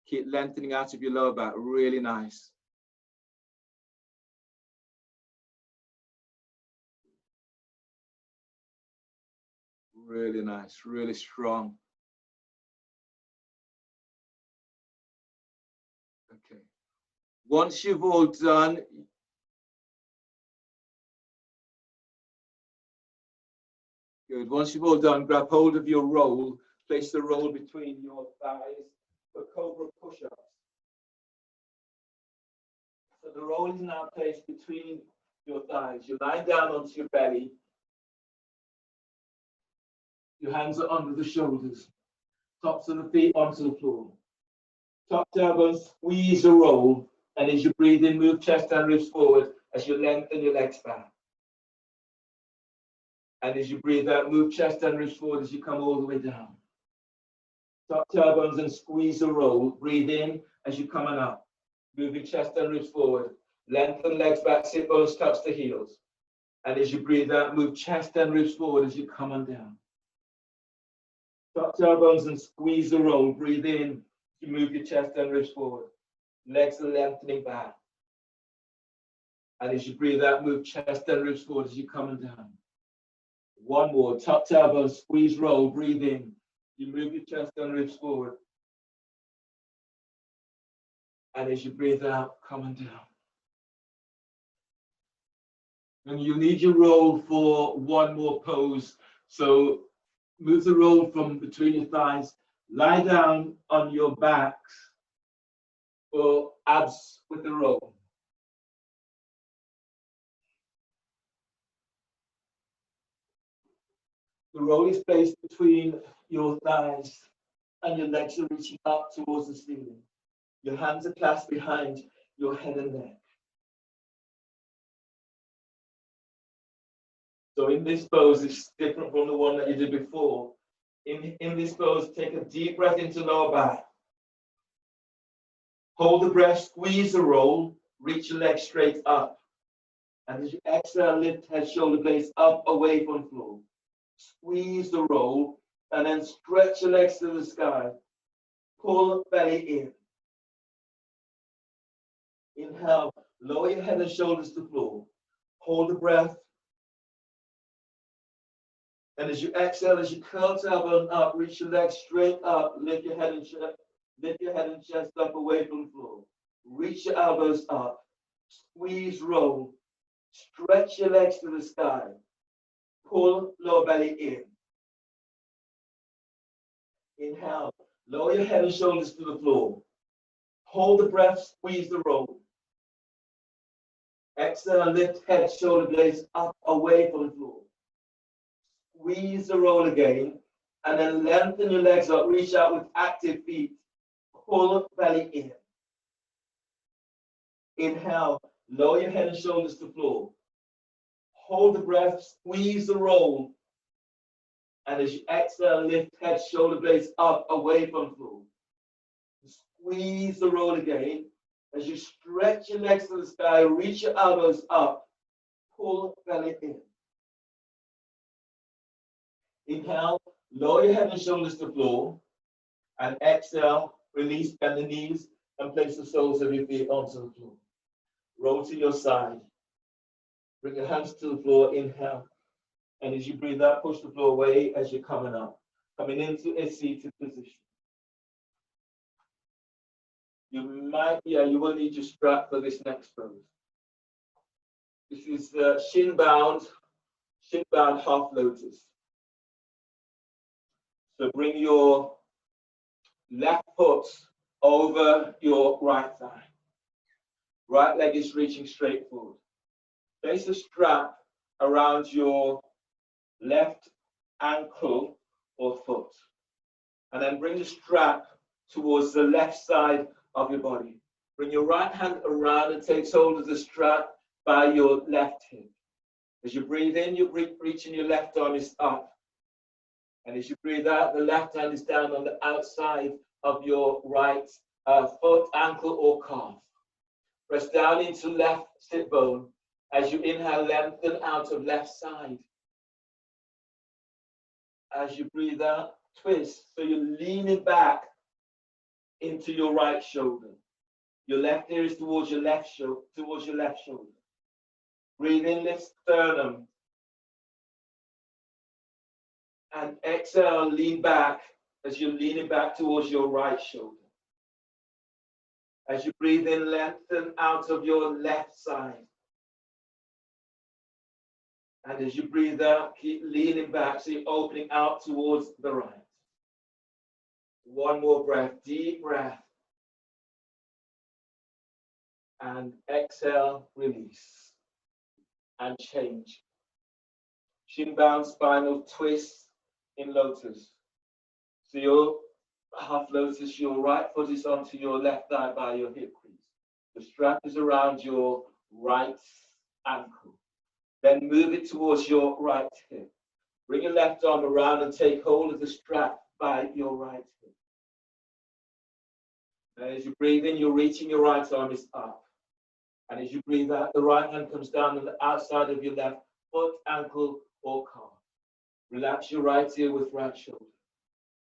[SPEAKER 1] Keep lengthening out of your lower back, really nice. Really nice, really strong. Okay. Once you've all done, good. Once you've all done, grab hold of your roll, place the roll between your thighs for cobra push-ups. So the roll is now placed between your thighs. You lie down onto your belly. Your hands are under the shoulders. Tops of the feet onto the floor. Top to elbows, squeeze the roll. And as you breathe in, move chest and ribs forward as you lengthen your legs back. And as you breathe out, move chest and ribs forward as you come all the way down. Top tailbones and squeeze the roll. Breathe in as you come on up. Move your chest and ribs forward. Lengthen legs back, sit bones touch the heels. And as you breathe out, move chest and ribs forward as you come on down. Top tailbones and squeeze the roll. Breathe in. You move your chest and ribs forward. Legs are lengthening back. And as you breathe out, move chest and ribs forward as you come on down. One more. Top tailbone, squeeze, roll. Breathe in. You move your chest and ribs forward. And as you breathe out, come on down. And you need your roll for one more pose. So move the roll from between your thighs. Lie down on your backs for abs with the roll. The roll is placed between your thighs and your legs are reaching up towards the ceiling. Your hands are clasped behind your head and neck. So in this pose, it's different from the one that you did before. In this pose, take a deep breath into lower back. Hold the breath, squeeze the roll, reach your legs straight up. And as you exhale, lift head, shoulder blades up, away from the floor. Squeeze the roll, and then stretch your legs to the sky. Pull belly in. Inhale, lower your head and shoulders to the floor. Hold the breath. And as you exhale, as you curl tailbone up, reach your legs straight up, lift your head and chest up away from the floor. Reach your elbows up, squeeze, roll, stretch your legs to the sky. Pull lower belly in. Inhale, lower your head and shoulders to the floor. Hold the breath, squeeze the roll. Exhale, lift head, shoulder blades up, away from the floor. Squeeze the roll again, and then lengthen your legs up, reach out with active feet. Pull belly in. Inhale, lower your head and shoulders to the floor.
[SPEAKER 2] Hold the breath, squeeze the roll. And as you exhale, lift head, shoulder blades up, away from the floor. Squeeze the roll again. As you stretch your legs to the sky, reach your elbows up, pull belly in. Inhale, lower your head and shoulders to the floor. And exhale, release, bend the knees, and place the soles of your feet onto the floor. Roll to your side. Bring your hands to the floor, inhale. And as you breathe out, push the floor away as you're coming up. Coming into a seated position. You will need your strap for this next pose. This is shin bound half lotus. So bring your left foot over your right thigh. Right leg is reaching straight forward. Place the strap around your left ankle or foot. And then bring the strap towards the left side of your body. Bring your right hand around and take hold of the strap by your left hip. As you breathe in, you're reaching your left arm is up. And as you breathe out, the left hand is down on the outside of your right foot, ankle, or calf. Press down into left sit bone. As you inhale, lengthen out of left side. As you breathe out, twist. So you're leaning back into your right shoulder. Your left ear is towards your left shoulder. Breathe in, lift sternum. And exhale, lean back as you're leaning back towards your right shoulder. As you breathe in, lengthen out of your left side. And as you breathe out, keep leaning back, so you're opening out towards the right. One more breath, deep breath. And exhale, release. And change. Shin bound spinal twist in lotus. So your half lotus, your right foot is onto your left thigh by your hip crease. The strap is around your right ankle. Then move it towards your right hip. Bring your left arm around and take hold of the strap by your right hip. And as you breathe in, you're reaching your right arm is up. And as you breathe out, the right hand comes down on the outside of your left foot, ankle, or calf. Relax your right ear with right shoulder.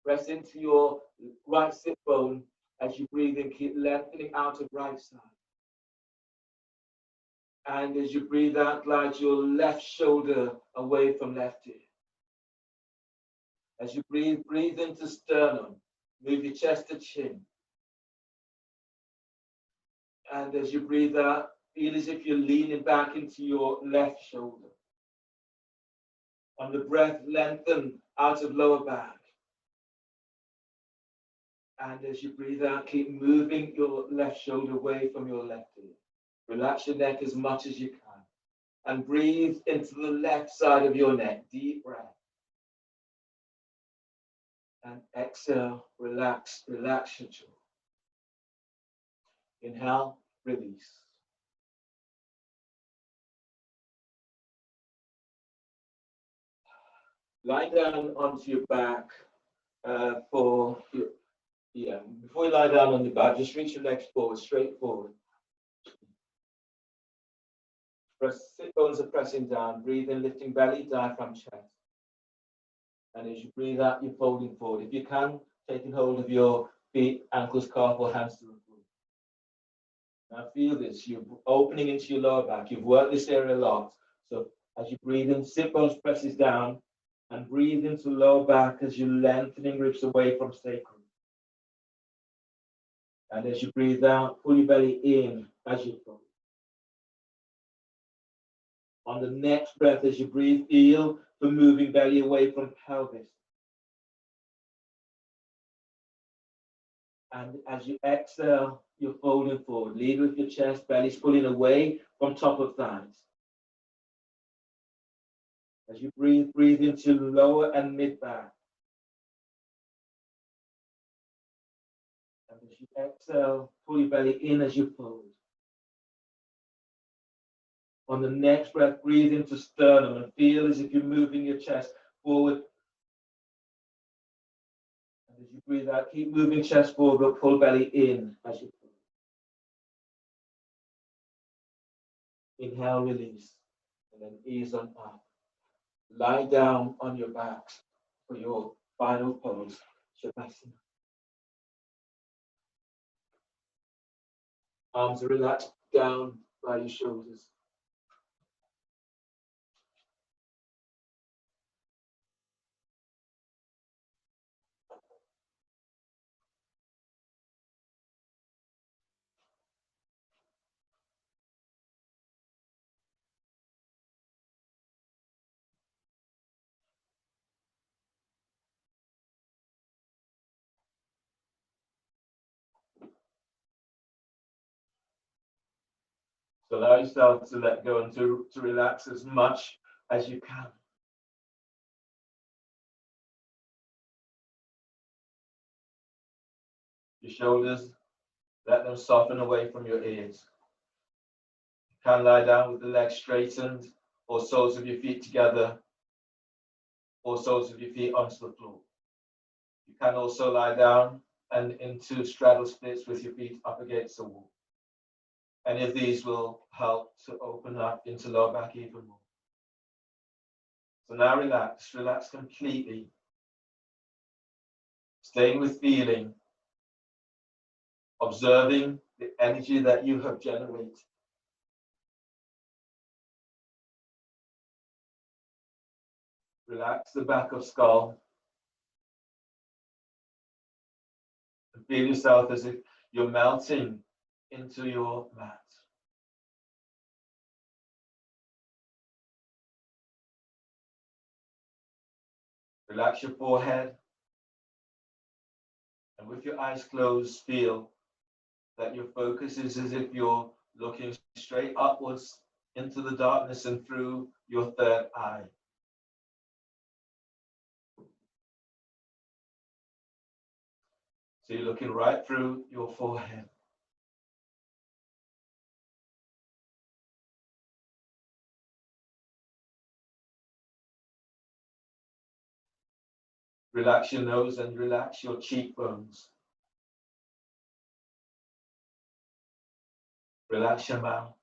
[SPEAKER 2] Press into your right sit bone as you breathe in, keep lengthening out of right side. And as you breathe out, glide your left shoulder away from left ear. As you breathe into sternum. Move your chest to chin. And as you breathe out, feel as if you're leaning back into your left shoulder. On the breath, lengthen out of lower back. And as you breathe out, keep moving your left shoulder away from your left ear. Relax your neck as much as you can. And breathe into the left side of your neck. Deep breath. And exhale, relax your jaw. Inhale, release. Lie down onto your back before you lie down on the back, just reach your legs forward, straight forward. Sit bones are pressing down, breathe in, lifting belly, diaphragm, chest. And as you breathe out, you're folding forward. If you can, taking hold of your feet, ankles, calf, or hands to the floor. Now feel this, you're opening into your lower back. You've worked this area a lot. So as you breathe in, sit bones presses down, and breathe into lower back as you're lengthening ribs away from sacrum. And as you breathe out, pull your belly in as you fold. On the next breath, as you breathe, feel the moving belly away from pelvis. And as you exhale, you're folding forward. Lead with your chest, belly's pulling away from top of thighs. As you breathe into lower and mid back. And as you exhale, pull your belly in as you fold.
[SPEAKER 1] On the next breath, breathe into sternum and feel as if you're moving your chest forward. And as you breathe out, keep moving chest forward, but pull belly in as you pull. Inhale, release, and then ease on up. Lie down on your back for your final pose, Shavasana. Arms are relaxed down by your shoulders. So allow yourself to let go and to relax as much as you can. Your shoulders, let them soften away from your ears. You can lie down with the legs straightened, or soles of your feet together, or soles of your feet onto the floor. You can also lie down and into straddle splits with your feet up against the wall. Any of these will help to open up into lower back even more. So now relax completely. Staying with feeling, observing the energy that you have generated. Relax the back of skull. And feel yourself as if you're melting into your mat. Relax your forehead. And with your eyes closed, feel that your focus is as if you're looking straight upwards into the darkness and through your third eye. So you're looking right through your forehead. Relax your nose and relax your cheekbones. Relax your mouth.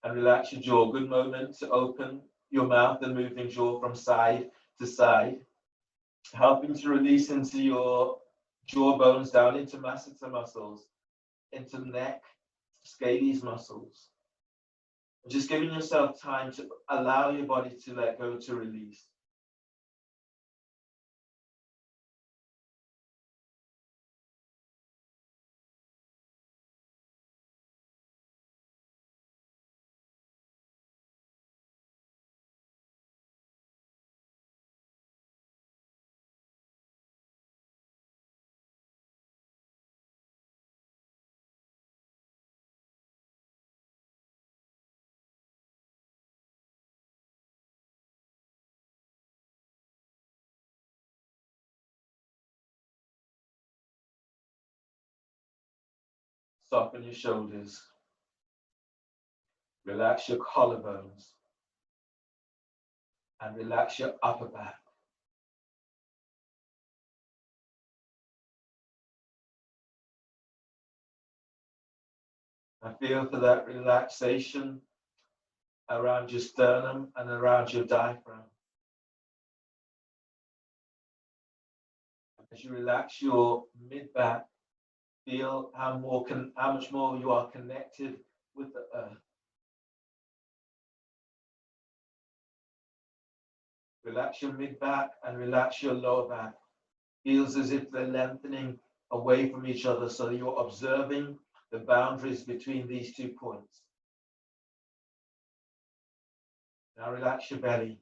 [SPEAKER 1] And relax your jaw. Good moment to open your mouth and move your jaw from side to side, helping to release into your jaw bones down into masseter muscles, into neck, scabies muscles. Just giving yourself time to allow your body to let go, to release. Soften your shoulders. Relax your collarbones. And relax your upper back. And feel for that relaxation around your sternum and around your diaphragm. As you relax your mid-back, feel how much more you are connected with the earth. Relax your mid-back and relax your lower back. Feels as if they're lengthening away from each other, so you're observing the boundaries between these 2 points. Now relax your belly.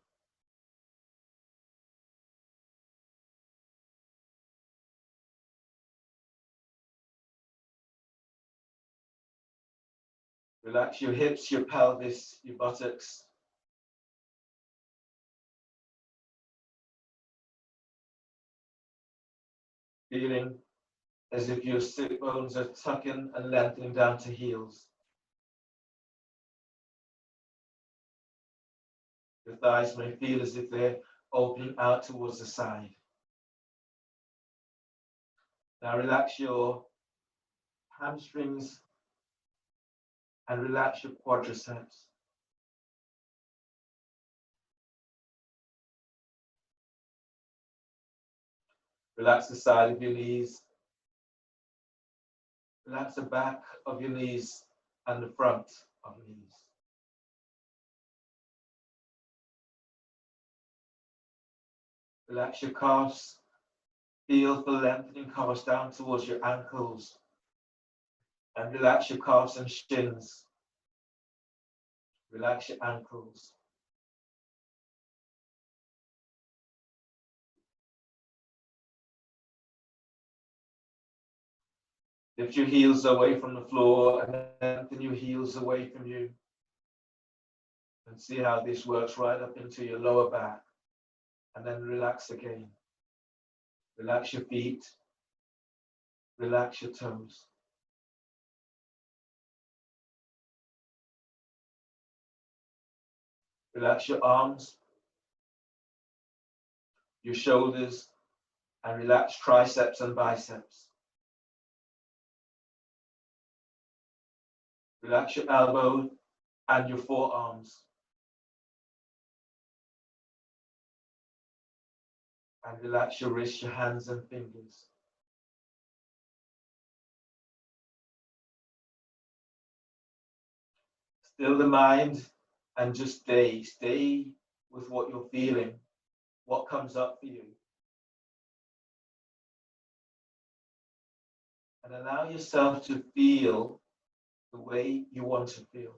[SPEAKER 1] Relax your hips, your pelvis, your buttocks. Feeling as if your sit bones are tucking and lengthening down to heels.
[SPEAKER 2] Your thighs may feel as if they're opening out towards the side. Now relax your hamstrings and relax your quadriceps. Relax the side of your knees. Relax the back of your knees and the front of your knees. Relax your calves. Feel the lengthening calves down towards your ankles. And relax your calves and shins. Relax your ankles. Lift your heels away from the floor and lengthen your heels away from you. And see how this works right up into your lower back. And then relax again. Relax your feet. Relax your toes. Relax your arms, your shoulders, and relax triceps and biceps. Relax your elbow and your forearms. And relax your wrists, your hands and fingers. Still the mind and just stay with what you're feeling, what comes up for you. And allow yourself to feel the way you want to feel.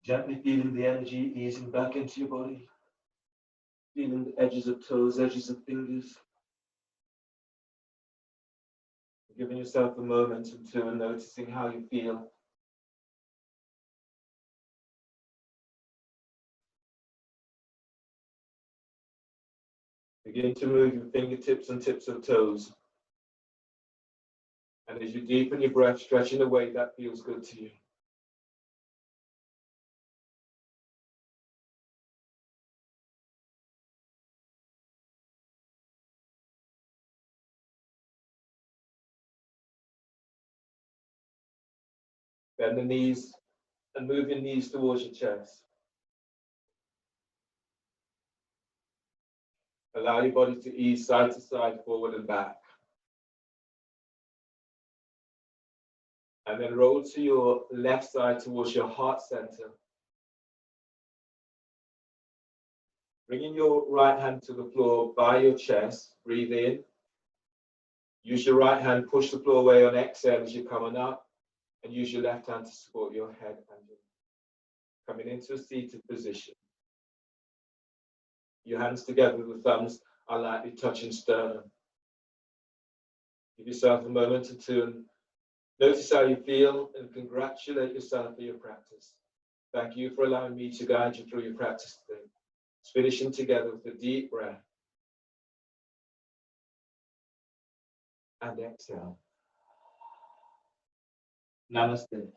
[SPEAKER 2] Gently feeling the energy easing back into your body. Feeling the edges of toes, edges of fingers. Giving yourself a moment or two and noticing how you feel. Begin to move your fingertips and tips of toes. And as you deepen your breath, stretching the way that feels good to you. Bend the knees and move your knees towards your chest. Allow your body to ease side to side, forward and back. And then roll to your left side towards your heart center. Bringing your right hand to the floor by your chest. Breathe in. Use your right hand, push the floor away on exhale as you're coming up. And use your left hand to support your head and your coming into a seated position. Your hands together with the thumbs are lightly touching sternum. Give yourself a moment or two and
[SPEAKER 1] Notice how you feel and congratulate yourself for your practice. Thank you for allowing me to guide you through your practice today. Let's finishing together with a deep breath. And exhale.
[SPEAKER 2] Namaste.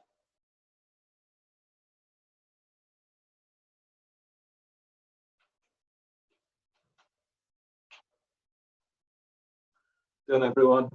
[SPEAKER 1] Done, everyone.